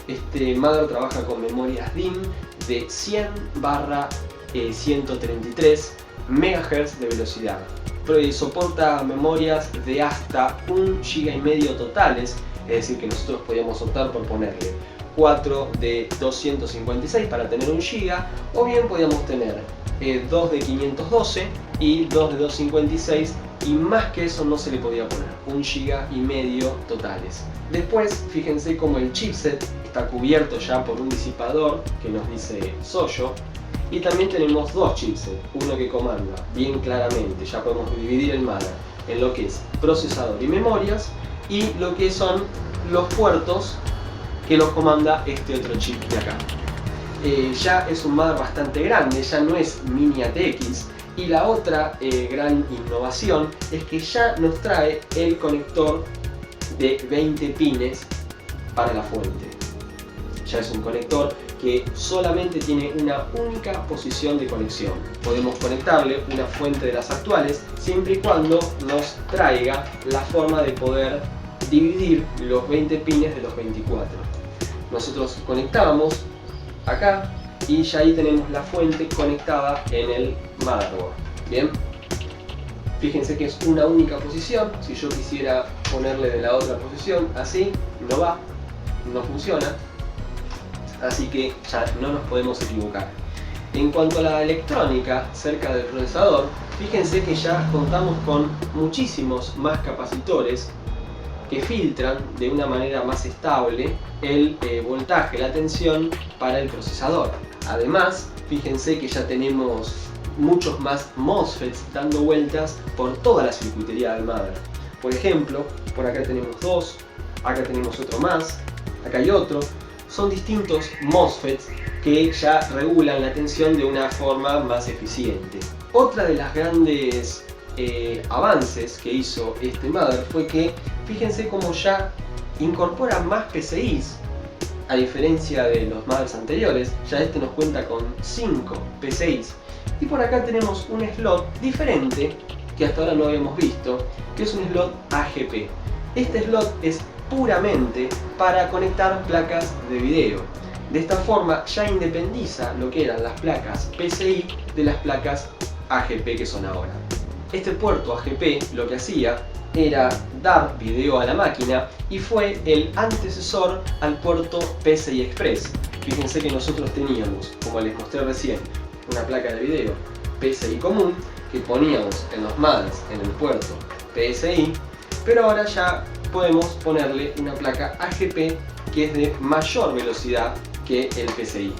Este Mother trabaja con memorias DIMM de 100/133 MHz de velocidad. Soporta memorias de hasta 1,5 GB totales, es decir que nosotros podíamos optar por ponerle 4 de 256 para tener 1 GB, o bien podíamos tener 2 de 512 y 2 de 256, y más que eso no se le podía poner, 1,5 GB totales. Después, fíjense cómo el chipset está cubierto ya por un disipador que nos dice Sojo, y también tenemos dos chipsets, uno que comanda bien claramente, ya podemos dividir el Mother en lo que es procesador y memorias, y lo que son los puertos que los comanda este otro chip de acá. Ya es un Mother bastante grande, ya no es mini ATX. Y la otra gran innovación es que ya nos trae el conector de 20 pines para la fuente. Ya es un conector que solamente tiene una única posición de conexión. Podemos conectarle una fuente de las actuales siempre y cuando nos traiga la forma de poder dividir los 20 pines de los 24. Nosotros conectamos acá y ya ahí tenemos la fuente conectada en el motherboard. Bien, fíjense que es una única posición. Si yo quisiera ponerle de la otra posición, así, no va, no funciona. Así que ya no nos podemos equivocar. En cuanto a la electrónica cerca del procesador, fíjense que ya contamos con muchísimos más capacitores que filtran de una manera más estable el voltaje, la tensión para el procesador. Además, fíjense que ya tenemos muchos más MOSFETs dando vueltas por toda la circuitería del mother. Por ejemplo, por acá tenemos dos, acá tenemos otro más, acá hay otro. Son distintos MOSFETs que ya regulan la tensión de una forma más eficiente. Otra de las grandes avances que hizo este mother fue que fíjense cómo ya incorpora más PCIs. A diferencia de los mothers anteriores, ya este nos cuenta con 5 PCIs. Y por acá tenemos un slot diferente que hasta ahora no habíamos visto, que es un slot AGP. Este slot es puramente para conectar placas de video. De esta forma ya independiza lo que eran las placas PCI de las placas AGP que son ahora. Este puerto AGP lo que hacía era dar video a la máquina y fue el antecesor al puerto PCI Express. Fíjense que nosotros teníamos, como les mostré recién, una placa de video PCI común que poníamos en los mothers en el puerto PCI, pero ahora ya podemos ponerle una placa AGP que es de mayor velocidad que el PCI.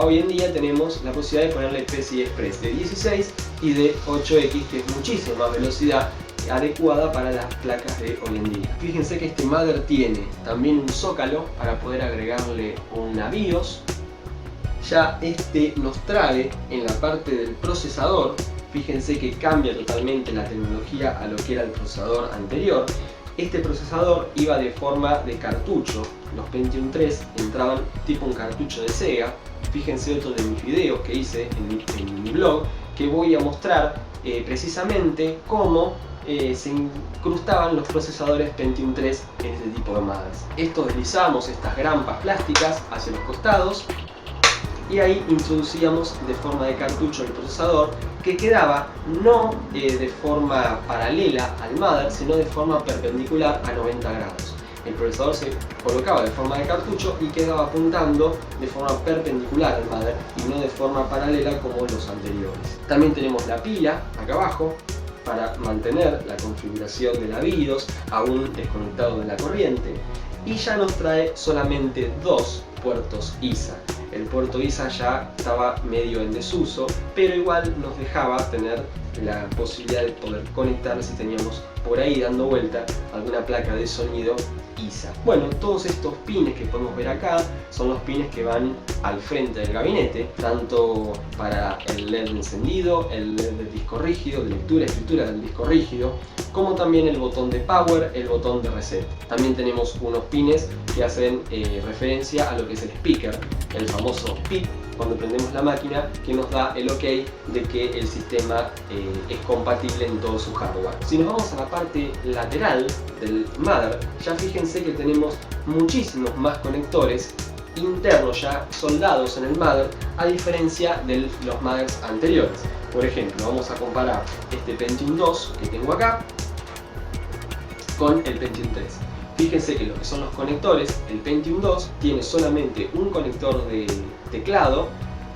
Hoy en día tenemos la posibilidad de ponerle PCI Express de 16 y de 8X, que es muchísima más velocidad, adecuada para las placas de hoy en día. Fíjense que este mother tiene también un zócalo para poder agregarle una BIOS. Ya este nos trae en la parte del procesador, fíjense que cambia totalmente la tecnología a lo que era el procesador anterior. Este procesador iba de forma de cartucho, los Pentium 3 entraban tipo un cartucho de Sega. Fíjense otro de mis videos que hice en mi blog, que voy a mostrar precisamente cómo se incrustaban los procesadores Pentium 3 en este tipo de mothers. Esto deslizamos estas grampas plásticas hacia los costados y ahí introducíamos de forma de cartucho el procesador, que quedaba no de forma paralela al mother, sino de forma perpendicular a 90 grados. El procesador se colocaba de forma de cartucho y quedaba apuntando de forma perpendicular al mother y no de forma paralela como los anteriores. También tenemos la pila acá abajo para mantener la configuración de la BIOS aún desconectado de la corriente, y ya nos trae solamente dos puertos ISA. El puerto ISA ya estaba medio en desuso, pero igual nos dejaba tener la posibilidad de poder conectar si teníamos por ahí dando vuelta alguna placa de sonido ISA. Bueno, todos estos pines que podemos ver acá son los pines que van al frente del gabinete, tanto para el LED encendido, el LED del disco rígido, de lectura y escritura del disco rígido, como también el botón de power, el botón de reset. También tenemos unos pines que hacen referencia a lo que es el speaker, el famoso PIP, cuando prendemos la máquina, que nos da el ok de que el sistema es compatible en todo su hardware. Si nos vamos a la parte lateral del mother, ya fíjense que tenemos muchísimos más conectores internos ya soldados en el mother, a diferencia de los mothers anteriores. Por ejemplo, vamos a comparar este Pentium 2 que tengo acá con el Pentium 3. Fíjense que lo que son los conectores, el Pentium 2 tiene solamente un conector de teclado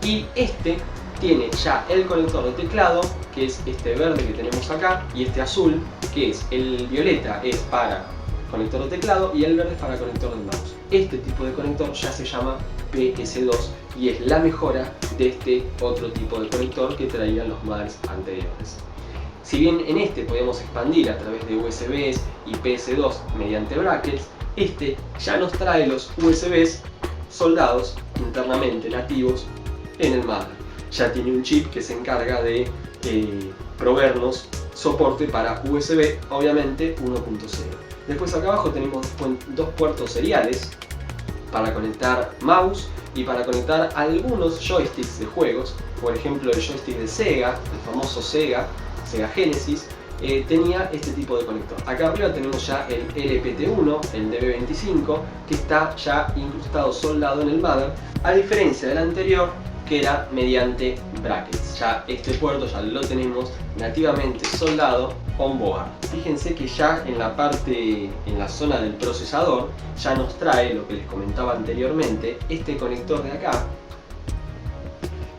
y este tiene ya el conector de teclado, que es este verde que tenemos acá, y este azul, que es el violeta, es para conector de teclado y el verde es para conector de mouse. Este tipo de conector ya se llama PS2 y es la mejora de este otro tipo de conector que traían los mothers anteriores. Si bien en este podemos expandir a través de USBs y PS2 mediante brackets, este ya nos trae los USBs soldados internamente nativos en el mother. Ya tiene un chip que se encarga de proveernos soporte para USB, obviamente 1.0. Después acá abajo tenemos dos puertos seriales para conectar mouse y para conectar algunos joysticks de juegos, por ejemplo el joystick de Sega, el famoso Sega Genesis, tenía este tipo de conector. Acá arriba tenemos ya el LPT1, el DB25, que está ya incrustado, soldado en el mother, a diferencia del anterior que era mediante brackets. Ya este puerto ya lo tenemos nativamente soldado on board. Fíjense que ya en la parte, en la zona del procesador, ya nos trae lo que les comentaba anteriormente, este conector de acá,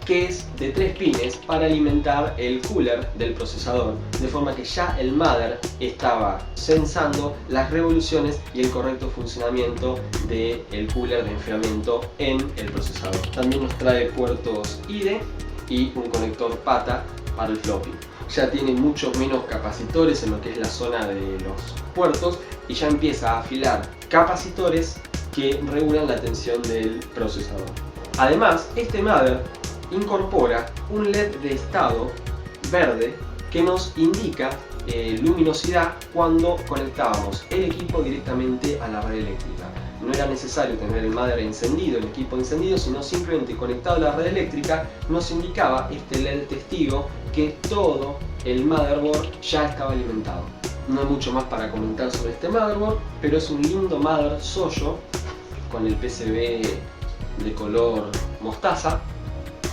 que es de 3 pines para alimentar el cooler del procesador, de forma que ya el mother estaba sensando las revoluciones y el correcto funcionamiento del cooler de enfriamiento en el procesador. También nos trae puertos IDE y un conector PATA para el floppy. Ya tiene muchos menos capacitores en lo que es la zona de los puertos y ya empieza a afilar capacitores que regulan la tensión del procesador. Además, este mother incorpora un LED de estado verde que nos indica luminosidad cuando conectábamos el equipo directamente a la red eléctrica. No era necesario tener el mother encendido, el equipo encendido, sino simplemente conectado a la red eléctrica nos indicaba este LED testigo que todo el motherboard ya estaba alimentado. No hay mucho más para comentar sobre este motherboard, pero es un lindo mother Soyo con el PCB de color mostaza.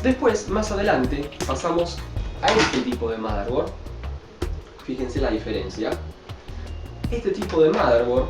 Después, más adelante, pasamos a este tipo de motherboard. Fíjense la diferencia. Este tipo de motherboard,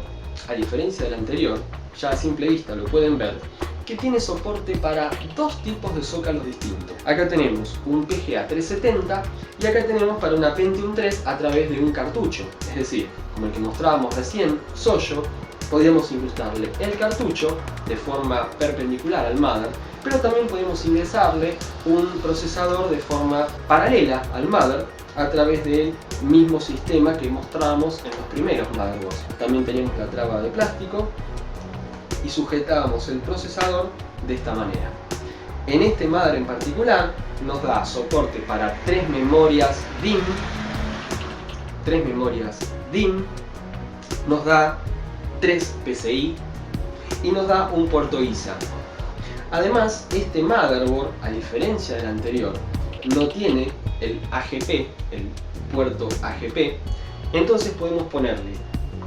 a diferencia del anterior, ya a simple vista lo pueden ver, que tiene soporte para dos tipos de zócalos distintos. Acá tenemos un PGA 370 y acá tenemos para una Pentium 3 a través de un cartucho. Es decir, como el que mostrábamos recién, Soyo, podríamos incrustarle el cartucho de forma perpendicular al mother, pero también podemos ingresarle un procesador de forma paralela al mother a través del mismo sistema que mostrábamos en los primeros motherboards. También teníamos la traba de plástico y sujetábamos el procesador de esta manera. En este mother en particular nos da soporte para 3 memorias DIMM, nos da 3 PCI y nos da un puerto ISA. Además, este motherboard, a diferencia del anterior, no tiene el AGP, el puerto AGP, entonces podemos ponerle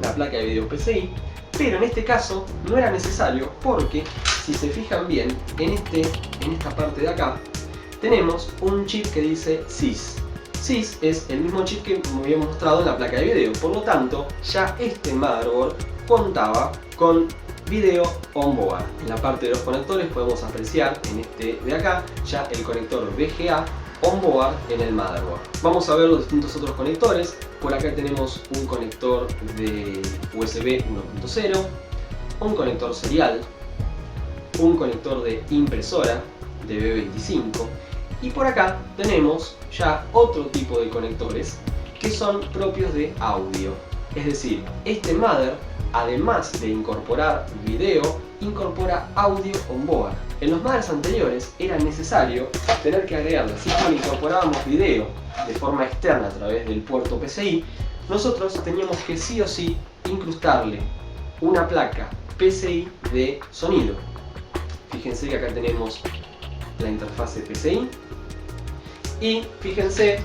la placa de video PCI, pero en este caso no era necesario porque, si se fijan bien, en esta parte de acá, tenemos un chip que dice SIS. SIS es el mismo chip que me había mostrado en la placa de video, por lo tanto, ya este motherboard contaba con video on board. En la parte de los conectores podemos apreciar en este de acá ya el conector VGA on board en el motherboard. Vamos a ver los distintos otros conectores. Por acá tenemos un conector de USB 1.0, un conector serial, un conector de impresora de B25 y por acá tenemos ya otro tipo de conectores que son propios de audio. Es decir, este mother, además de incorporar video, incorpora audio on board. En los mothers anteriores era necesario tener que agregarle, así como incorporábamos video de forma externa a través del puerto PCI, nosotros teníamos que sí o sí incrustarle una placa PCI de sonido. Fíjense que acá tenemos la interfase PCI y fíjense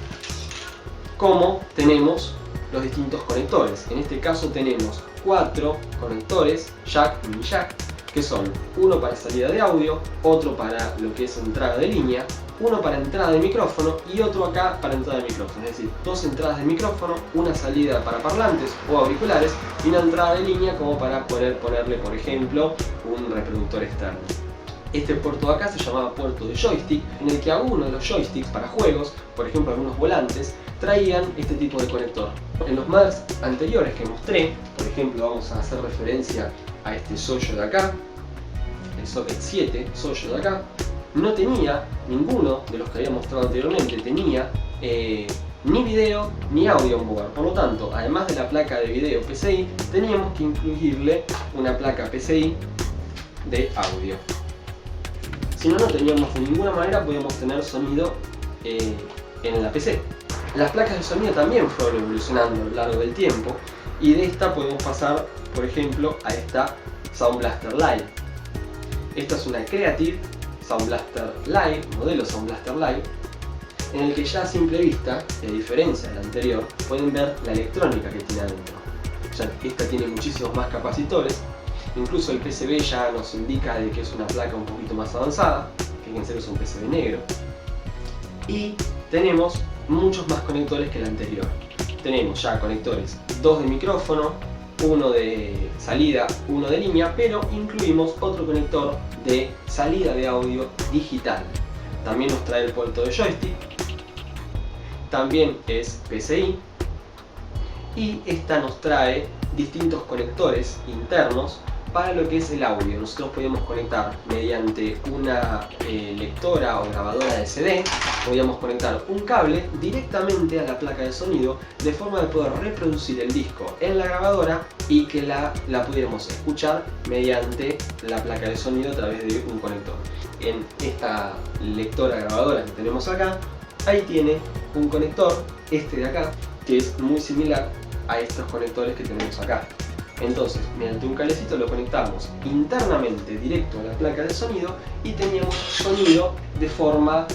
cómo tenemos los distintos conectores. En este caso tenemos 4 conectores jack y mini jack, que son uno para salida de audio, otro para lo que es entrada de línea, uno para entrada de micrófono y otro acá para entrada de micrófono. Es decir, 2 entradas de micrófono, una salida para parlantes o auriculares y una entrada de línea como para poder ponerle, por ejemplo, un reproductor externo. Este puerto de acá se llamaba puerto de joystick, en el que algunos de los joysticks para juegos, por ejemplo algunos volantes, traían este tipo de conector. En los mothers anteriores que mostré, por ejemplo vamos a hacer referencia a este Soyo de acá, el socket 7 Soyo de acá, no tenía ninguno de los que había mostrado anteriormente, tenía ni video ni audio on board. Por lo tanto, además de la placa de video PCI, teníamos que incluirle una placa PCI de audio. Si no, no teníamos de ninguna manera podíamos tener sonido en la PC. Las placas de sonido también fueron evolucionando a lo largo del tiempo y de esta podemos pasar, por ejemplo, a esta Sound Blaster Live. Esta es una Creative Sound Blaster Live, modelo Sound Blaster Live, en el que ya a simple vista, y a diferencia del anterior, pueden ver la electrónica que tiene adentro. Ya esta tiene muchísimos más capacitores, incluso el PCB ya nos indica de que es una placa un poquito más avanzada, fíjense que es un PCB negro, y tenemos muchos más conectores que el anterior. Tenemos ya conectores, 2 de micrófono, uno de salida, uno de línea, pero incluimos otro conector de salida de audio digital. También nos trae el puerto de joystick, también es PCI, y esta nos trae distintos conectores internos para lo que es el audio. Nosotros podemos conectar mediante una lectora o grabadora de CD, podríamos conectar un cable directamente a la placa de sonido de forma de poder reproducir el disco en la grabadora y que la pudiéramos escuchar mediante la placa de sonido a través de un conector. En esta lectora grabadora que tenemos acá, ahí tiene un conector, este de acá, que es muy similar a estos conectores que tenemos acá. Entonces, mediante un cablecito lo conectamos internamente directo a la placa de sonido y teníamos sonido de forma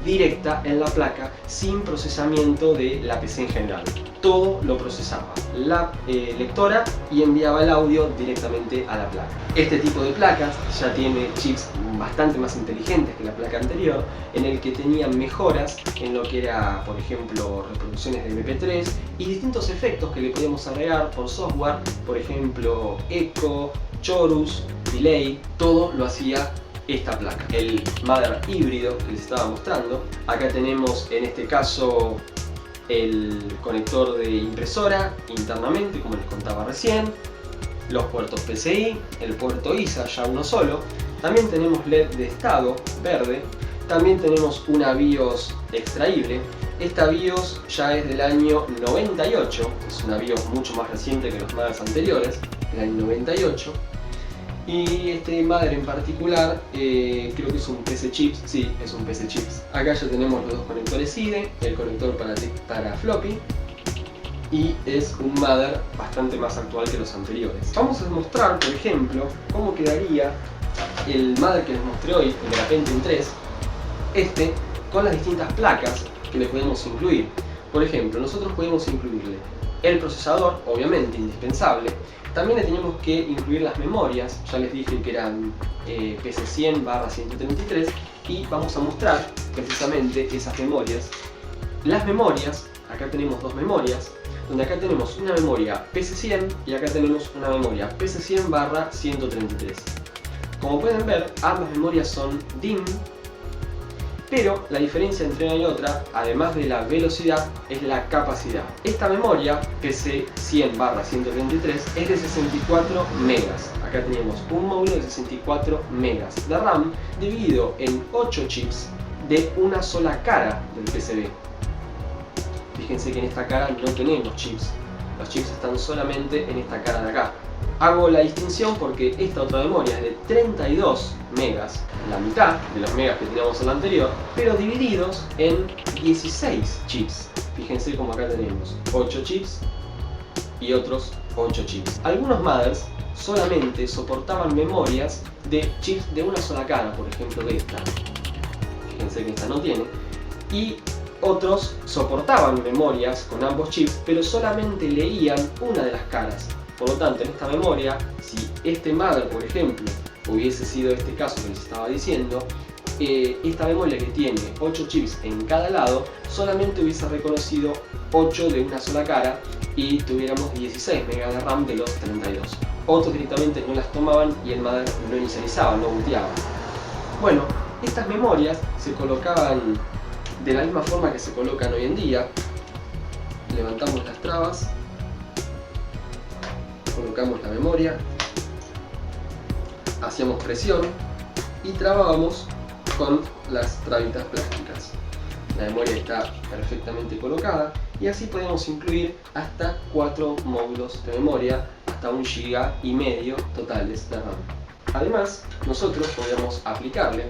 directa en la placa sin procesamiento de la PC en general. Todo lo procesaba la lectora y enviaba el audio directamente a la placa. Este tipo de placas ya tiene chips bastante más inteligentes que la placa anterior, en el que tenían mejoras en lo que era, por ejemplo, reproducciones de MP3 y distintos efectos que le podíamos agregar por software, por ejemplo, eco, chorus, delay, todo lo hacía esta placa. El mother híbrido que les estaba mostrando, acá tenemos en este caso el conector de impresora internamente, como les contaba recién, los puertos PCI, el puerto ISA ya uno solo, también tenemos LED de estado verde, también tenemos una BIOS extraíble. Esta BIOS ya es del año 98, es una BIOS mucho más reciente que los mothers anteriores, del año 98. Y este mother en particular, creo que es un PC Chips, sí, es un PC Chips. Acá ya tenemos los dos conectores IDE, el conector para floppy, y es un mother bastante más actual que los anteriores. Vamos a mostrar, por ejemplo, cómo quedaría el mother que les mostré hoy, el de la Pentium 3, con las distintas placas que le podemos incluir. Por ejemplo, nosotros podemos incluirle el procesador, obviamente indispensable. También le teníamos que incluir las memorias, ya les dije que eran PC100/133, y vamos a mostrar precisamente esas memorias. Las memorias, acá tenemos dos memorias, donde acá tenemos una memoria PC100 y acá tenemos una memoria PC100/133. Como pueden ver, ambas memorias son DIMM, pero la diferencia entre una y otra, además de la velocidad, es la capacidad. Esta memoria PC100/133 es de 64 megas. Acá tenemos un módulo de 64 megas de RAM dividido en 8 chips de una sola cara del PCB. Fíjense que en esta cara no tenemos chips. Los chips están solamente en esta cara de acá. Hago la distinción porque esta otra memoria es de 32 megas, la mitad de los megas que teníamos en la anterior, pero divididos en 16 chips. Fíjense como acá tenemos 8 chips y otros 8 chips. Algunos mothers solamente soportaban memorias de chips de una sola cara, por ejemplo de esta. Fíjense que esta no tiene. Y otros soportaban memorias con ambos chips, pero solamente leían una de las caras. Por lo tanto, en esta memoria, si este mother, por ejemplo, hubiese sido este caso que les estaba diciendo, esta memoria que tiene 8 chips en cada lado, solamente hubiese reconocido 8 de una sola cara y tuviéramos 16 MB de RAM de los 32. Otros directamente no las tomaban y el mother no inicializaba, no booteaba. Bueno, estas memorias se colocaban de la misma forma que se colocan hoy en día. Levantamos las trabas, colocamos la memoria, hacíamos presión y trabábamos con las trabitas plásticas. La memoria está perfectamente colocada y así podemos incluir hasta 4 módulos de memoria, hasta 1,5 GB totales de RAM. Además, nosotros podemos aplicarle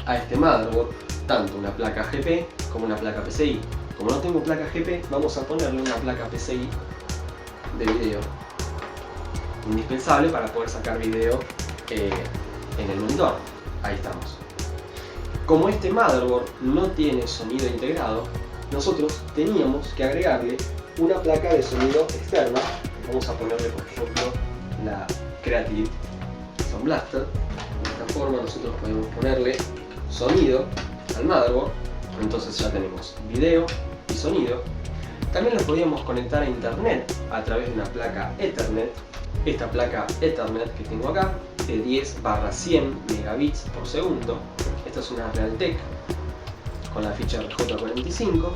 a este motherboard tanto una placa GP como una placa PCI. Como no tengo placa GP, vamos a ponerle una placa PCI de video, indispensable para poder sacar video en el monitor. Ahí estamos. Como este motherboard no tiene sonido integrado, nosotros teníamos que agregarle una placa de sonido externa. Vamos a ponerle, por ejemplo, la Creative Sound Blaster. De esta forma nosotros podemos ponerle sonido al motherboard. Entonces ya tenemos video y sonido. También lo podíamos conectar a internet a través de una placa Ethernet. Esta placa Ethernet que tengo acá, de 10/100 megabits por segundo. Esta es una Realtek con la ficha RJ45.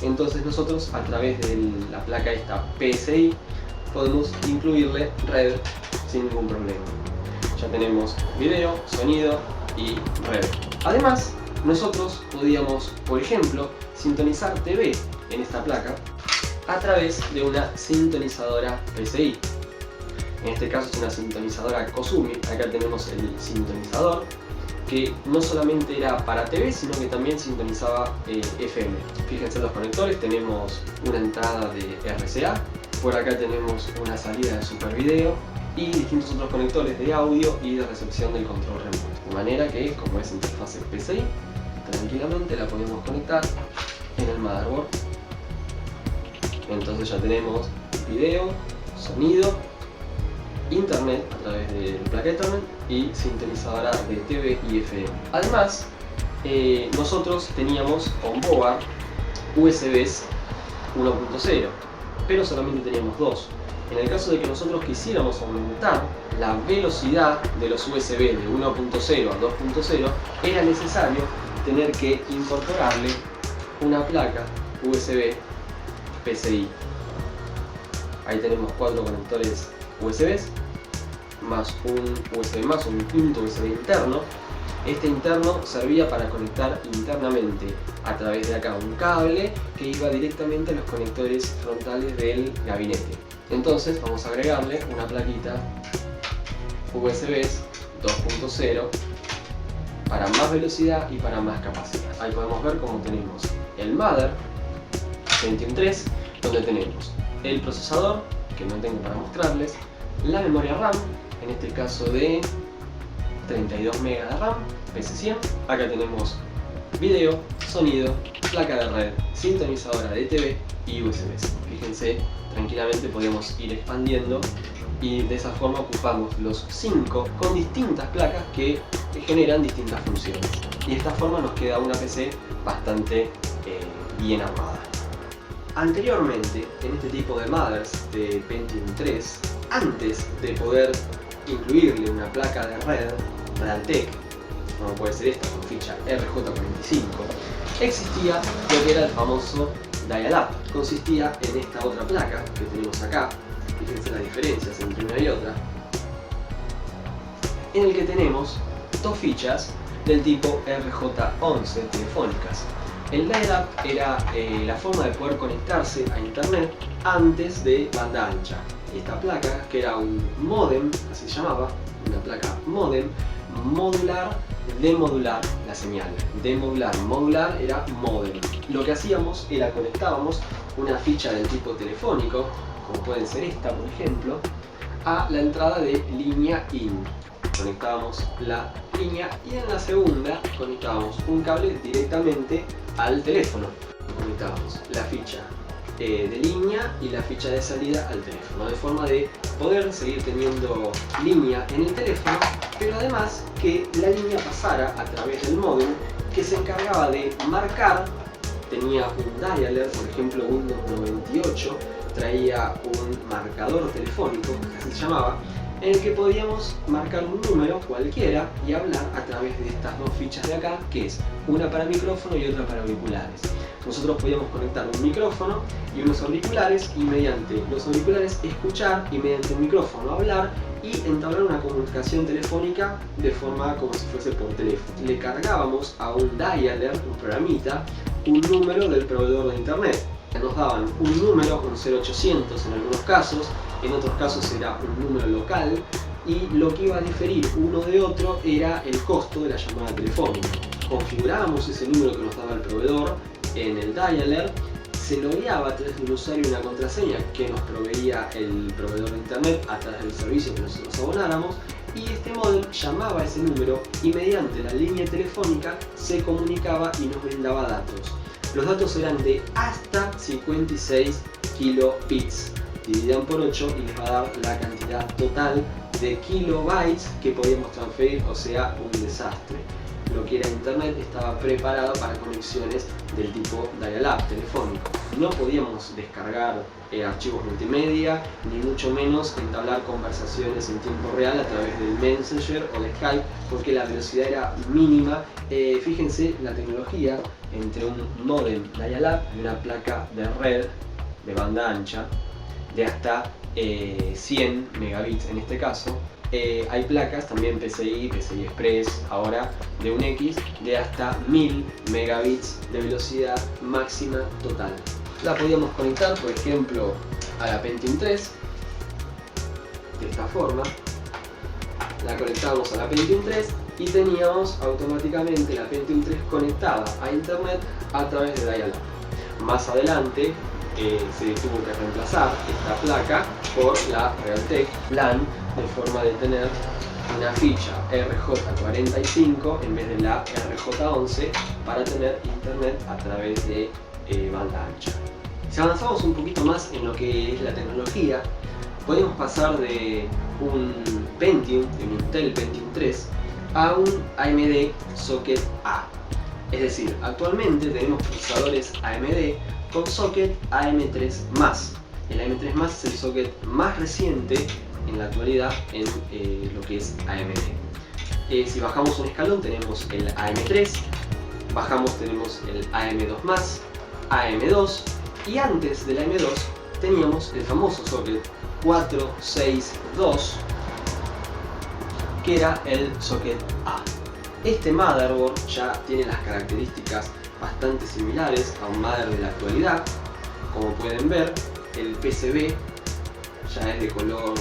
Entonces nosotros a través de la placa esta PSI podemos incluirle red sin ningún problema. Ya tenemos video, sonido y red. Además, nosotros podíamos, por ejemplo, sintonizar TV en esta placa a través de una sintonizadora PSI. En este caso es una sintonizadora Kosumi. Acá tenemos el sintonizador, que no solamente era para TV, sino que también sintonizaba FM. Fíjense en los conectores, tenemos una entrada de RCA, por acá tenemos una salida de Super Video y distintos otros conectores de audio y de recepción del control remoto. De manera que, como es interfase PCI, tranquilamente la podemos conectar en el motherboard. Entonces ya tenemos video, sonido, internet a través de placa Ethernet y sintonizadora de TV y FM. Además, nosotros teníamos on board USBs 1.0, pero solamente teníamos dos. En el caso de que nosotros quisiéramos aumentar la velocidad de los USB de 1.0 a 2.0, era necesario tener que incorporarle una placa USB PCI. Ahí tenemos 4 conectores USBs, más un USB más un quinto USB interno. Este interno servía para conectar internamente a través de acá un cable que iba directamente a los conectores frontales del gabinete. Entonces vamos a agregarle una plaquita USBs 2.0 para más velocidad y para más capacidad. Ahí podemos ver cómo tenemos el mother Pentium 3, donde tenemos el procesador, que no tengo para mostrarles, la memoria RAM, en este caso de 32 MB de RAM, PC100. Acá tenemos video, sonido, placa de red, sintonizadora de TV y USBs. Fíjense, tranquilamente podemos ir expandiendo y de esa forma ocupamos los 5 con distintas placas que generan distintas funciones. Y de esta forma nos queda una PC bastante bien armada. Anteriormente, en este tipo de mothers de Pentium 3, antes de poder incluirle una placa de red Realtek, como puede ser esta con ficha RJ45, existía lo que era el famoso dial-up. Consistía en esta otra placa que tenemos acá, fíjense las diferencias entre una y otra, en el que tenemos dos fichas del tipo RJ11 telefónicas. El dial-up era la forma de poder conectarse a internet antes de banda ancha. Y esta placa, que era un modem, así se llamaba, una placa modem, modular, demodular la señal. Demodular, modular era modem. Lo que hacíamos era conectábamos una ficha del tipo telefónico, como puede ser esta por ejemplo, a la entrada de línea IN. Conectábamos la línea y en la segunda conectábamos un cable directamente al teléfono. Conectábamos la ficha de línea y la ficha de salida al teléfono, de forma de poder seguir teniendo línea en el teléfono, pero además que la línea pasara a través del módem, que se encargaba de marcar. Tenía un dialer, por ejemplo Windows 98 traía un marcador telefónico, así se llamaba, en el que podíamos marcar un número cualquiera y hablar a través de estas dos fichas de acá, que es una para micrófono y otra para auriculares. Nosotros podíamos conectar un micrófono y unos auriculares y mediante los auriculares escuchar y mediante el micrófono hablar y entablar una comunicación telefónica de forma como si fuese por teléfono. Le cargábamos a un dialer, un programita, un número del proveedor de internet. Nos daban un número, un 0800 en algunos casos, en otros casos era un número local, y lo que iba a diferir uno de otro era el costo de la llamada telefónica. Configurábamos ese número que nos daba el proveedor en el dialer, se logueaba a través de un usuario y una contraseña que nos proveía el proveedor de internet a través del servicio que nosotros abonáramos, y este módem llamaba a ese número y mediante la línea telefónica se comunicaba y nos brindaba datos. Los datos eran de hasta 56 kilobits. Dividan por 8 y les va a dar la cantidad total de kilobytes que podíamos transferir, o sea, un desastre. Lo que era internet estaba preparado para conexiones del tipo dial-up telefónico. No podíamos descargar archivos multimedia, ni mucho menos entablar conversaciones en tiempo real a través del Messenger o de Skype, porque la velocidad era mínima. Fíjense la tecnología entre un modem dial-up y una placa de red de banda ancha de hasta 100 megabits en este caso. Hay placas también PCI Express ahora de un X de hasta 1000 megabits de velocidad máxima total. La podíamos conectar, por ejemplo, a la Pentium 3 de esta forma. La conectamos a la Pentium 3 y teníamos automáticamente la Pentium 3 conectada a internet a través de dial-up. Más adelante se tuvo que reemplazar esta placa por la Realtek LAN, de forma de tener una ficha RJ45 en vez de la RJ11 para tener internet a través de banda ancha. Si avanzamos un poquito más en lo que es la tecnología, podemos pasar de un Pentium, de un Intel Pentium 3, a un AMD Socket A. Es decir, actualmente tenemos procesadores AMD con socket AM3+. El AM3+ es el socket más reciente en la actualidad en lo que es AMD. Si bajamos un escalón tenemos el AM3, bajamos tenemos el AM2+, AM2, y antes del AM2 teníamos el famoso socket 462, que era el socket A. Este motherboard ya tiene las características bastante similares a un motherboard de la actualidad. Como pueden ver, el PCB ya es de color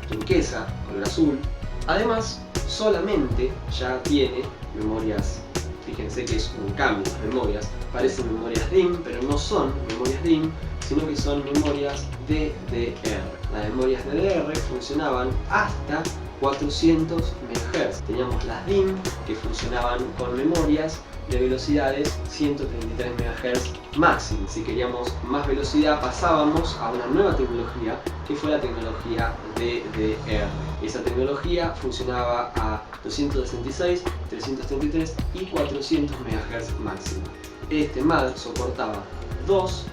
turquesa, color azul. Además, solamente ya tiene memorias. Fíjense que es un cambio de memorias. Parecen memorias DIMM, pero no son memorias DIMM, sino que son memorias DDR. Las memorias DDR funcionaban hasta 400 MHz. Teníamos las DIMM que funcionaban con memorias de velocidades 133 MHz máximo. Si queríamos más velocidad pasábamos a una nueva tecnología que fue la tecnología DDR. Esa tecnología funcionaba a 266, 333 y 400 MHz máximo. Este MAD soportaba 2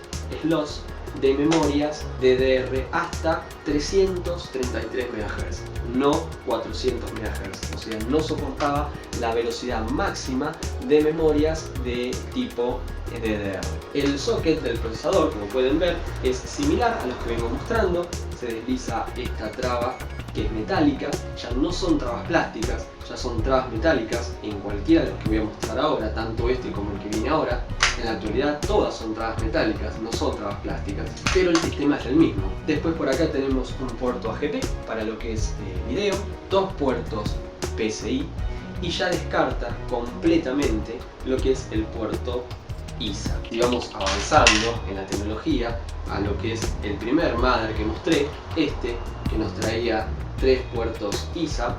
slots de memorias DDR hasta 333 MHz, no 400 MHz, o sea, no soportaba la velocidad máxima de memorias de tipo DDR. El socket del procesador, como pueden ver, es similar a los que vengo mostrando. Se desliza esta traba que es metálica, ya no son trabas plásticas, ya son trabas metálicas en cualquiera de los que voy a mostrar ahora, tanto este como el que viene ahora. En la actualidad todas son trabas metálicas, no son trabas plásticas, pero el sistema es el mismo. Después por acá tenemos un puerto AGP para lo que es video, dos puertos PCI y ya descarta completamente lo que es el puerto ISA. Y vamos avanzando en la tecnología a lo que es el primer mother que mostré, este que nos traía 3 puertos ISA.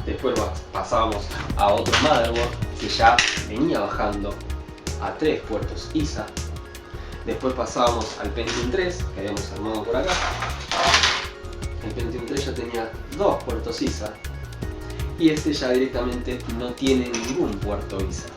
Después pasamos a otro motherboard que ya venía bajando a 3 puertos ISA. Después pasábamos al Pentium 3 que habíamos armado por acá. El Pentium 3 ya tenía 2 puertos ISA y este ya directamente no tiene ningún puerto ISA.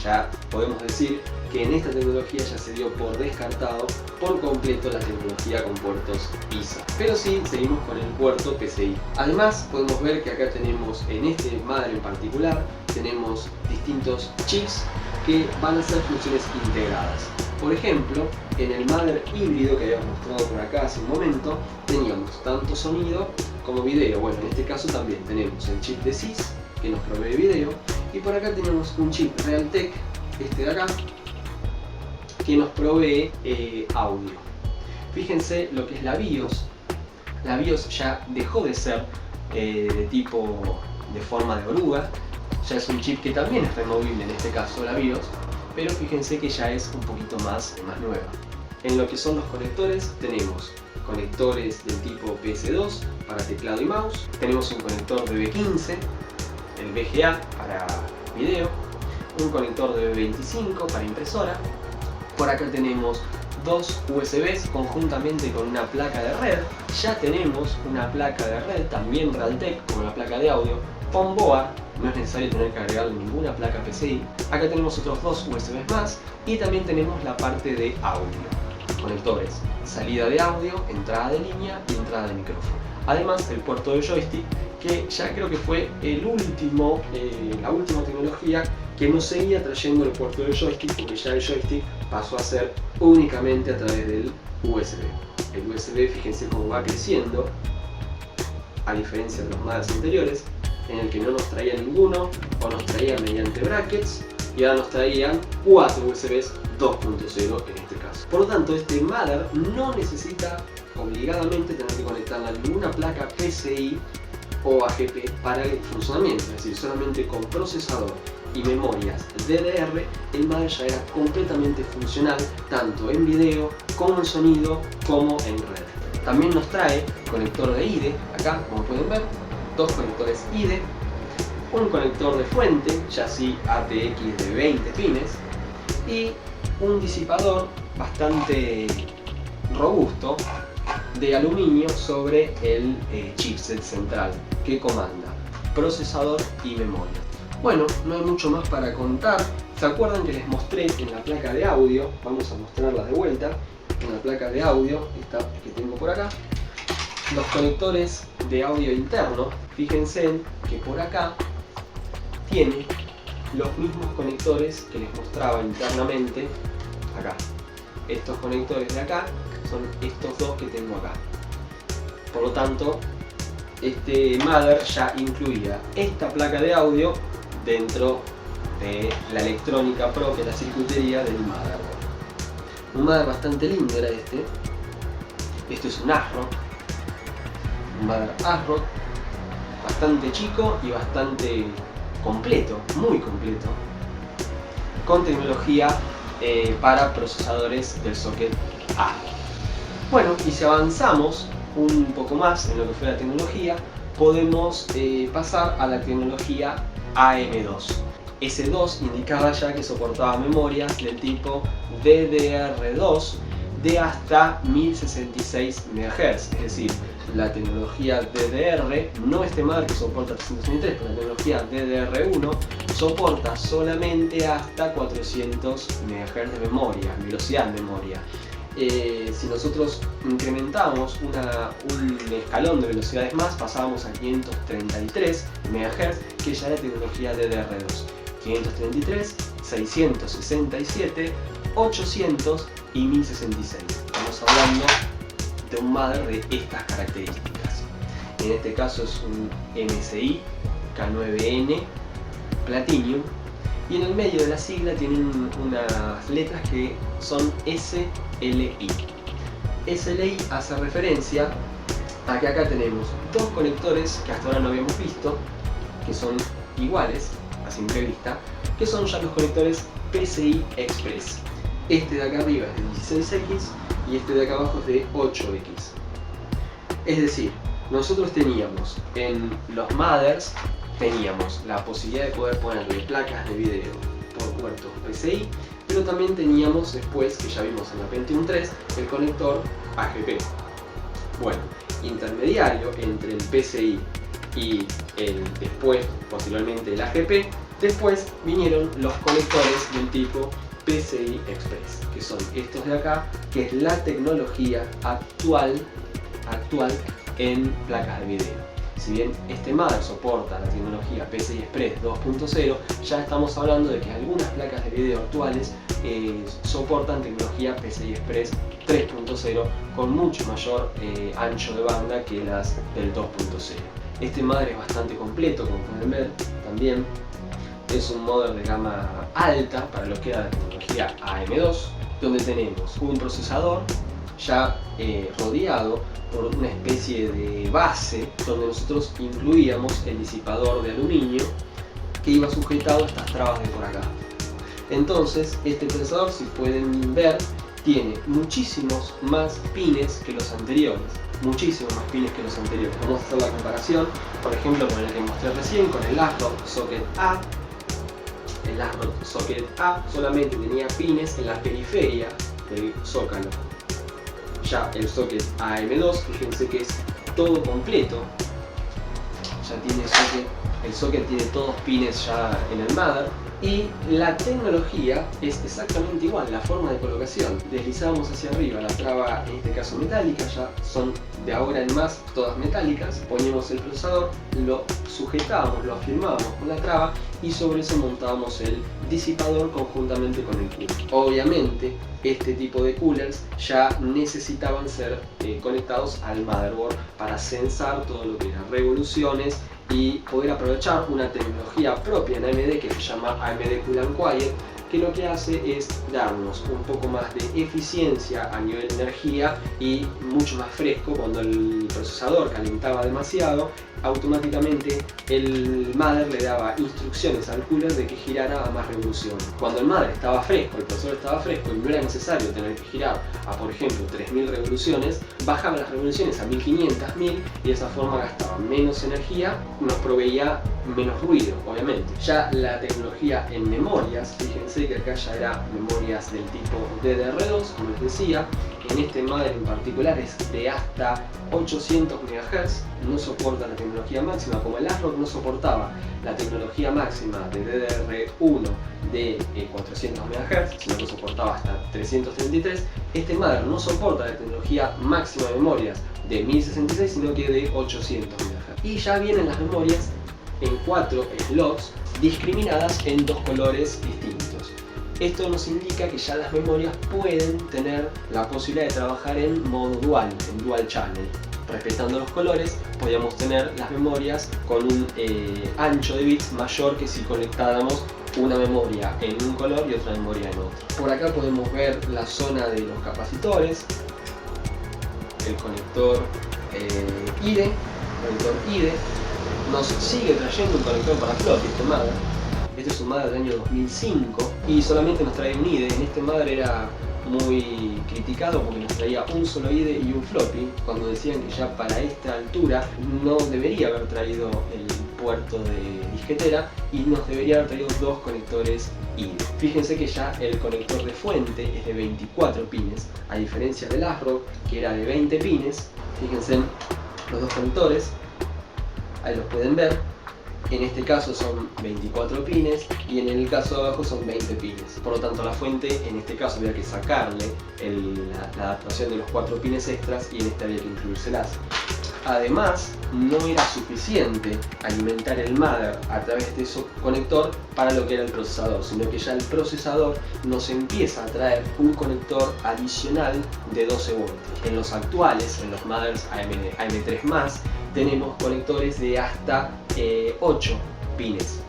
Ya podemos decir que en esta tecnología ya se dio por descartado por completo la tecnología con puertos ISA. Pero sí, seguimos con el puerto PCI. Además, podemos ver que acá tenemos, en este mother en particular, tenemos distintos chips que van a hacer funciones integradas. Por ejemplo, en el mother híbrido que habíamos mostrado por acá hace un momento, teníamos tanto sonido como video. Bueno, en este caso también tenemos el chip de SIS que nos provee video, y por acá tenemos un chip Realtek, este de acá, que nos provee audio. Fíjense lo que es la BIOS. La BIOS ya dejó de ser de tipo de forma de oruga, ya es un chip que también es removible, en este caso la BIOS, pero fíjense que ya es un poquito más nueva. En lo que son los conectores tenemos conectores del tipo PS2 para teclado y mouse, tenemos un conector de B15, el VGA para video, un conector de B25 para impresora. Por acá tenemos dos USBs conjuntamente con una placa de red. Ya tenemos una placa de red, también Realtek, como la placa de audio, onboard, no es necesario tener que agregarle ninguna placa PCI. Acá tenemos otros dos USBs más y también tenemos la parte de audio. Conectores, salida de audio, entrada de línea y entrada de micrófono. Además del puerto de joystick, que ya creo que fue la última tecnología que no seguía trayendo el puerto de joystick, porque ya el joystick pasó a ser únicamente a través del USB. El USB, fíjense cómo va creciendo, a diferencia de los modelos anteriores, en el que no nos traía ninguno, o nos traía mediante brackets, y ahora nos traían 4 USBs 2.0 en este caso. Por lo tanto, este mother no necesita obligadamente tener que conectarla a ninguna placa PCI o AGP para el funcionamiento, es decir, solamente con procesador y memorias DDR, el mother ya era completamente funcional, tanto en video, como en sonido, como en red. También nos trae conector de IDE, acá como pueden ver, dos conectores IDE, un conector de fuente, chassis ATX de 20 pines, y un disipador bastante robusto de aluminio sobre el chipset central que comanda procesador y memoria. Bueno, no hay mucho más para contar. ¿Se acuerdan que les mostré en la placa de audio? Vamos a mostrarla de vuelta. En la placa de audio, esta que tengo por acá, los conectores de audio interno. Fíjense que por acá tiene los mismos conectores que les mostraba internamente acá. Estos conectores de acá son estos dos que tengo acá. Por lo tanto, este mother ya incluía esta placa de audio dentro de la electrónica propia, la circuitería del motherboard. Un mother bastante lindo era este. Esto es un ASRock, un mother ASRock, bastante chico y bastante completo, muy completo, con tecnología para procesadores del socket A. Bueno, y si avanzamos un poco más en lo que fue la tecnología, podemos pasar a la tecnología AM2. S2 indicaba ya que soportaba memorias del tipo DDR2 de hasta 1066 MHz, es decir, la tecnología DDR, no este mother que soporta 323, pero la tecnología DDR1 soporta solamente hasta 400 MHz de memoria, velocidad de memoria. Si nosotros incrementamos un escalón de velocidades más, pasábamos a 533 MHz, que ya era tecnología DDR2. 533, 667, 800 y 1066. Estamos hablando de un mother de estas características. En este caso es un MSI K9N Platinum, y en el medio de la sigla tienen unas letras que son SLI. SLI hace referencia a que acá tenemos dos conectores que hasta ahora no habíamos visto, que son iguales a simple vista, que son ya los conectores PCI Express. Este de acá arriba es de 16X y este de acá abajo es de 8X. Es decir, nosotros teníamos en los mothers la posibilidad de poder ponerle placas de video por puertos PCI, pero también teníamos después, que ya vimos en la Pentium 3, el conector AGP. Bueno, intermediario entre el PCI y posteriormente el AGP, después vinieron los conectores del tipo PCI Express, que son estos de acá, que es la tecnología actual en placas de video. Si bien este mother soporta la tecnología PCI Express 2.0, ya estamos hablando de que algunas placas de video actuales soportan tecnología PCI Express 3.0 con mucho mayor ancho de banda que las del 2.0. Este mother es bastante completo, como pueden ver también. Es un mother de gama alta para lo que era la tecnología AM2, donde tenemos un procesador ya rodeado por una especie de base donde nosotros incluíamos el disipador de aluminio que iba sujetado a estas trabas de por acá. Entonces este procesador, si pueden ver, tiene muchísimos más pines que los anteriores. Muchísimos más pines que los anteriores. Vamos a hacer la comparación, por ejemplo, con el que mostré recién, con el ASRock Socket A. El ASRock Socket A solamente tenía pines en la periferia del zócalo. Ya el Socket AM2, fíjense que es todo completo. Ya tiene socket, el socket tiene todos pines ya en el mother. Y la tecnología es exactamente igual, la forma de colocación. Deslizamos hacia arriba la traba, en este caso metálica, ya son de ahora en más todas metálicas. Ponemos el procesador, lo sujetábamos, lo afirmábamos con la traba y sobre eso montábamos el disipador conjuntamente con el cooler. Obviamente este tipo de coolers ya necesitaban ser conectados al motherboard para censar todo lo que eran revoluciones y poder aprovechar una tecnología propia en AMD que se llama AMD Cool and Quiet, que lo que hace es darnos un poco más de eficiencia a nivel de energía y mucho más fresco. Cuando el procesador calentaba demasiado, automáticamente el mother le daba instrucciones al cooler de que girara a más revoluciones. Cuando el mother estaba fresco, el procesador estaba fresco y no era necesario tener que girar a, por ejemplo, 3000 revoluciones, bajaba las revoluciones a 1500, 1000 y de esa forma gastaba menos energía, nos proveía menos ruido, obviamente. Ya la tecnología en memorias, fíjense que acá ya era memorias del tipo DDR2, como les decía. En este mother en particular es de hasta 800 MHz, no soporta la tecnología máxima, como el ASRock no soportaba la tecnología máxima de DDR1 de 400 MHz, sino que soportaba hasta 333. Este mother no soporta la tecnología máxima de memorias de 1066, sino que de 800 MHz. Y ya vienen las memorias en 4 slots discriminadas en 2 colores distintos. Esto nos indica que ya las memorias pueden tener la posibilidad de trabajar en modo dual, en dual channel. Respetando los colores, podríamos tener las memorias con un ancho de bits mayor que si conectáramos una memoria en un color y otra memoria en otro. Por acá podemos ver la zona de los capacitores, el conector IDE, nos sigue trayendo un conector para floppy, este mother. Este es un mother del año 2005 y solamente nos trae un IDE. En este mother era muy criticado porque nos traía un solo IDE y un floppy, cuando decían que ya para esta altura no debería haber traído el puerto de disquetera y nos debería haber traído 2 conectores IDE. Fíjense que ya el conector de fuente es de 24 pines, a diferencia del ASRock que era de 20 pines. Fíjense los 2 conectores, ahí los pueden ver. En este caso son 24 pines y en el caso de abajo son 20 pines. Por lo tanto, la fuente en este caso había que sacarle la adaptación de los 4 pines extras y en este había que incluírselas. Además, no era suficiente alimentar el mother a través de ese conector para lo que era el procesador, sino que ya el procesador nos empieza a traer un conector adicional de 12 voltios. En los actuales, en los mothers AM3+, tenemos conectores de hasta 8 pines,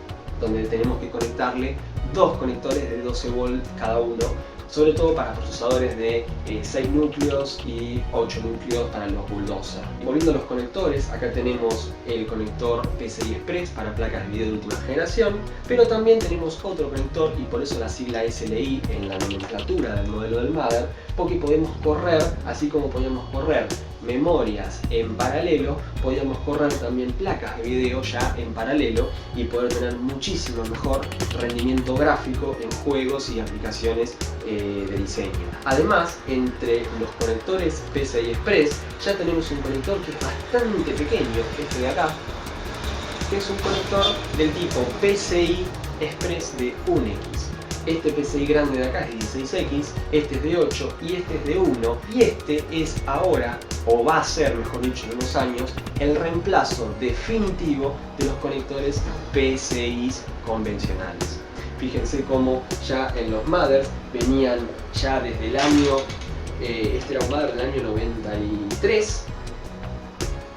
donde tenemos que conectarle 2 conectores de 12 volts cada uno, sobre todo para procesadores de 6 núcleos y 8 núcleos para los Bulldozer. Volviendo a los conectores, acá tenemos el conector PCI Express para placas de video de última generación, pero también tenemos otro conector, y por eso la sigla SLI en la nomenclatura del modelo del mother, porque podemos correr, así como podemos correr memorias en paralelo, podíamos correr también placas de video ya en paralelo y poder tener muchísimo mejor rendimiento gráfico en juegos y aplicaciones de diseño. Además, entre los conectores PCI Express ya tenemos un conector que es bastante pequeño, este de acá, que es un conector del tipo PCI Express de 1X. Este PCI grande de acá es de 16X, este es de 8 y este es de 1, y este es ahora, o va a ser mejor dicho en unos años, el reemplazo definitivo de los conectores PCI convencionales. Fíjense cómo ya en los mothers venían ya desde el año, este era un mother del año 93,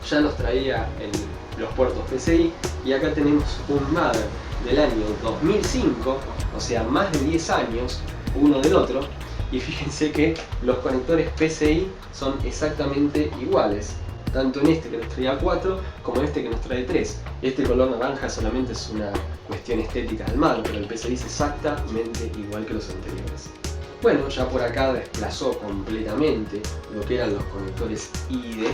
ya nos traía los puertos PCI, y acá tenemos un mother del año 2005, o sea más de 10 años uno del otro, y fíjense que los conectores PCI son exactamente iguales. tanto en este que nos traía 4 como en este que nos trae 3. Este color naranja solamente es una cuestión estética del mando, pero el PCI es exactamente igual que los anteriores. Bueno, ya por acá desplazó completamente lo que eran los conectores IDE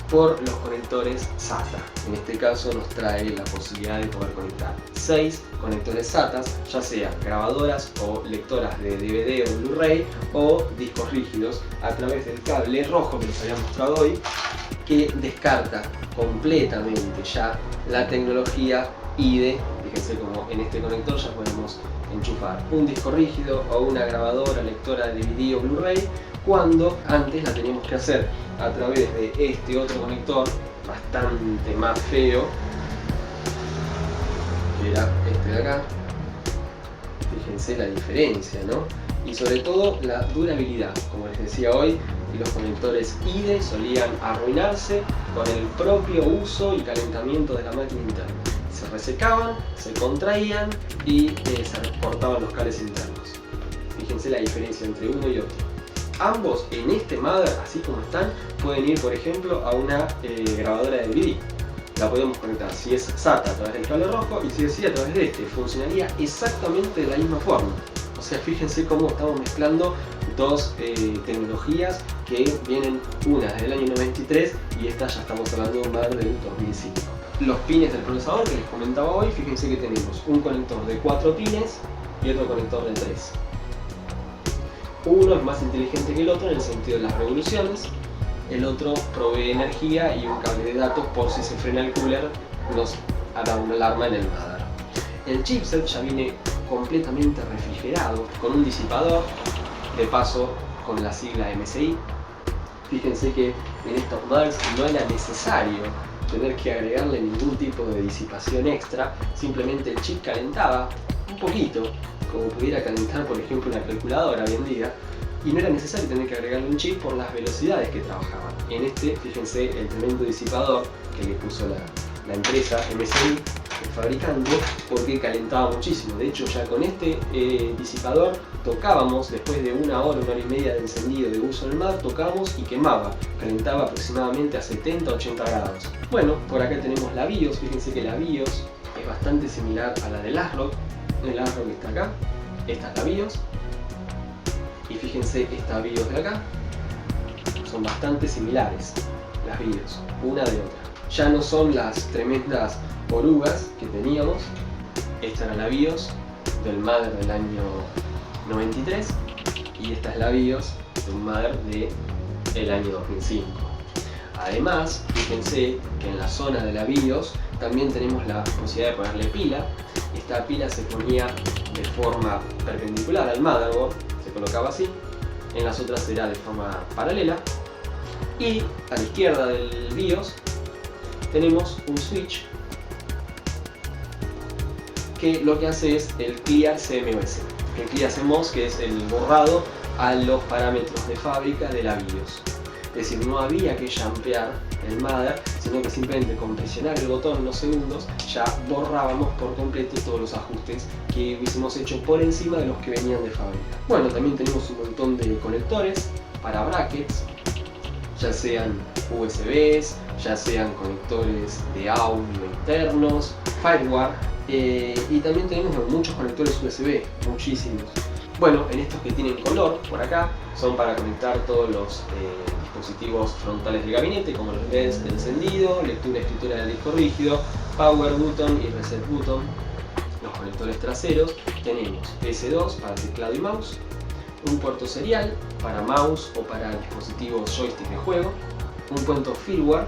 por los conectores SATA. En este caso nos trae la posibilidad de poder conectar 6 conectores SATA, ya sea grabadoras o lectoras de DVD o Blu-ray o discos rígidos, a través del cable rojo que les había mostrado hoy, que descarta completamente ya la tecnología IDE. Fíjense como en este conector ya podemos enchufar un disco rígido o una grabadora, lectora de DVD o Blu-ray, cuando antes la teníamos que hacer a través de este otro conector bastante más feo, que era este de acá. Fíjense la diferencia, ¿no? Y sobre todo la durabilidad. Como les decía hoy, los conectores IDE solían arruinarse con el propio uso y calentamiento de la máquina interna. Se resecaban, se contraían y se cortaban los cables internos. Fíjense la diferencia entre uno y otro. Ambos en este mother, así como están, pueden ir por ejemplo a una grabadora de DVD. La podemos conectar si es SATA a través del cable rojo y si es SATA a través de este. Funcionaría exactamente de la misma forma. O sea, fíjense cómo estamos mezclando dos tecnologías que vienen, una desde el año 93 y esta ya estamos hablando de un mother del 2005. Los pines del procesador que les comentaba hoy, fíjense que tenemos un conector de 4 pines y otro conector de 3. Uno es más inteligente que el otro en el sentido de las revoluciones, el otro provee energía y un cable de datos por si se frena el cooler nos hará una alarma en el mother. El chipset ya viene completamente refrigerado con un disipador, de paso con la sigla MSI. Fíjense que en estos mothers no era necesario tener que agregarle ningún tipo de disipación extra, simplemente el chip calentaba un poquito, como pudiera calentar por ejemplo una calculadora hoy en día, y no era necesario tener que agregarle un chip por las velocidades que trabajaban. En este, fíjense el tremendo disipador que le puso la empresa MSI, el fabricante, porque calentaba muchísimo. De hecho, ya con este disipador tocábamos, después de una hora y media de encendido de uso en el mar, tocábamos y quemaba. Calentaba aproximadamente a 70-80 grados. Bueno, por acá tenemos la BIOS. Fíjense que la BIOS es bastante similar a la del ASRock. El ASRock está acá, esta es la BIOS. Y fíjense esta BIOS de acá. Son bastante similares las BIOS, una de otra. Ya no son las tremendas orugas que teníamos. Esta era la BIOS del mother del año 93 y esta es la BIOS de un mother del año 2005. Además, fíjense que en la zona de la BIOS también tenemos la posibilidad de ponerle pila. Esta pila se ponía de forma perpendicular al motherboard, se colocaba así. En las otras era de forma paralela. Y a la izquierda del BIOS tenemos un switch que lo que hace es el Clear CMOS. El Clear CMOS, que es el borrado a los parámetros de fábrica de la BIOS. Es decir, no había que jumpear el mother, sino que simplemente con presionar el botón unos segundos ya borrábamos por completo todos los ajustes que hubiésemos hecho por encima de los que venían de fábrica. Bueno, también tenemos un montón de conectores para brackets, ya sean USBs, ya sean conectores de audio internos, firewire, y también tenemos muchos conectores USB, muchísimos. Bueno, en estos que tienen color por acá son para conectar todos los dispositivos frontales del gabinete, como los LEDs de encendido, lectura y escritura del disco rígido, power button y reset button. Los conectores traseros tenemos PS2 para teclado y mouse, un puerto serial para mouse o para dispositivos joystick de juego, un puerto firmware,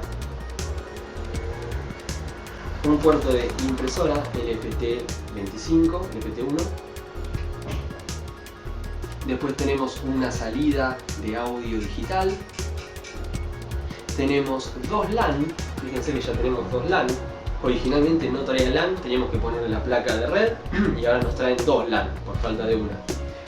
un puerto de impresora LPT25, LPT1. Después tenemos una salida de audio digital. Tenemos dos LAN, fíjense que ya tenemos dos LAN. Originalmente no traía LAN, teníamos que ponerle la placa de red y ahora nos traen dos LAN por falta de una.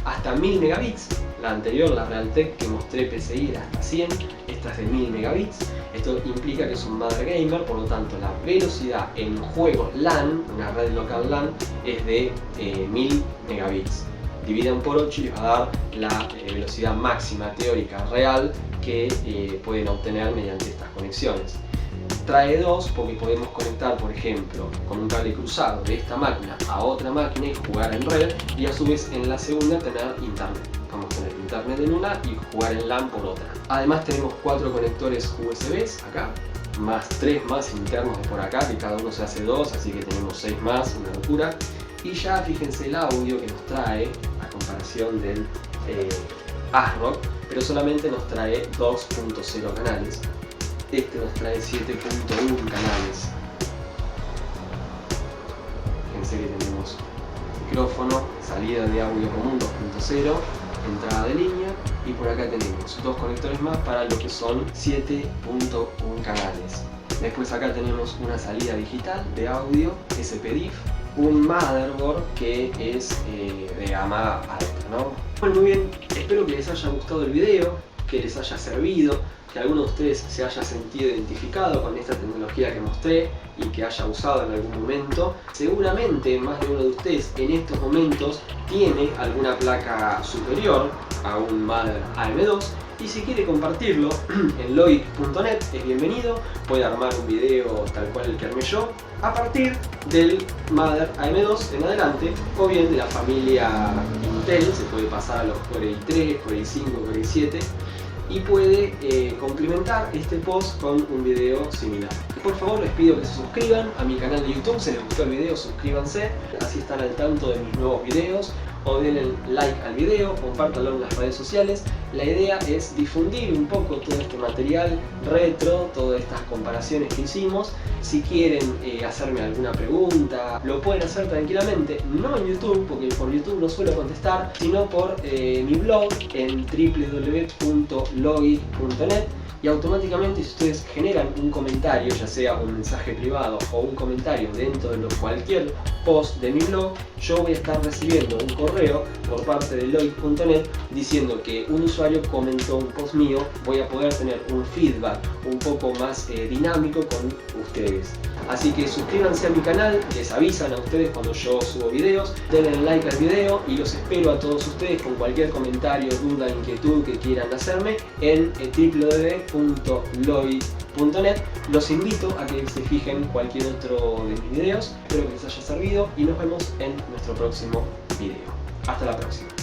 Hasta 1000 megabits, la anterior, la Realtek que mostré PCI era hasta 100, esta es de 1000 megabits. Esto implica que es un mother gamer, por lo tanto la velocidad en juegos LAN, una red local LAN, es de 1000 megabits. Dividan por 8 y les va a dar la velocidad máxima teórica real que pueden obtener mediante estas conexiones. Trae dos porque podemos conectar, por ejemplo, con un cable cruzado de esta máquina a otra máquina y jugar en red, y a su vez en la segunda tener internet. Vamos a tener internet en una y jugar en LAN por otra. Además tenemos 4 conectores USB acá, más 3 más internos por acá, que cada uno se hace 2, así que tenemos 6 más, una locura. Y ya fíjense el audio que nos trae, a comparación del ASRock, pero solamente nos trae 2.0 canales. Este nos trae 7.1 canales. Fíjense que tenemos micrófono, salida de audio común 2.0, entrada de línea, y por acá tenemos 2 conectores más para lo que son 7.1 canales. Después acá tenemos una salida digital de audio SPDIF, un motherboard que es de gama alta, ¿no? Bueno, muy bien, espero que les haya gustado el video, que les haya servido, que alguno de ustedes se haya sentido identificado con esta tecnología que mostré y que haya usado en algún momento. Seguramente más de uno de ustedes en estos momentos tiene alguna placa superior a un Mother AM2, y si quiere compartirlo en logic.net es bienvenido. Puede armar un video tal cual el que armé yo a partir del Mother AM2 en adelante, o bien de la familia Intel. Se puede pasar a los Core i3, Core i5, Core i7, y puede complementar este post con un video similar. Por favor, les pido que se suscriban a mi canal de YouTube. Si les gustó el video, suscríbanse, así están al tanto de mis nuevos videos, o denle like al video, compártanlo en las redes sociales. La idea es difundir un poco todo este material retro, todas estas comparaciones que hicimos. Si quieren hacerme alguna pregunta, lo pueden hacer tranquilamente, no en YouTube, porque por YouTube no suelo contestar, sino por mi blog en www.logic.net. Y automáticamente, si ustedes generan un comentario, ya sea un mensaje privado o un comentario dentro de cualquier post de mi blog, yo voy a estar recibiendo un correo por parte de logic.net diciendo que un usuario comentó un post mío. Voy a poder tener un feedback un poco más dinámico con ustedes. Así que suscríbanse a mi canal, les avisan a ustedes cuando yo subo videos, denle like al video, y los espero a todos ustedes con cualquier comentario, duda, inquietud que quieran hacerme en www.logic.net. Los invito a que se fijen cualquier otro de mis videos. Espero que les haya servido y nos vemos en nuestro próximo video. Hasta la próxima.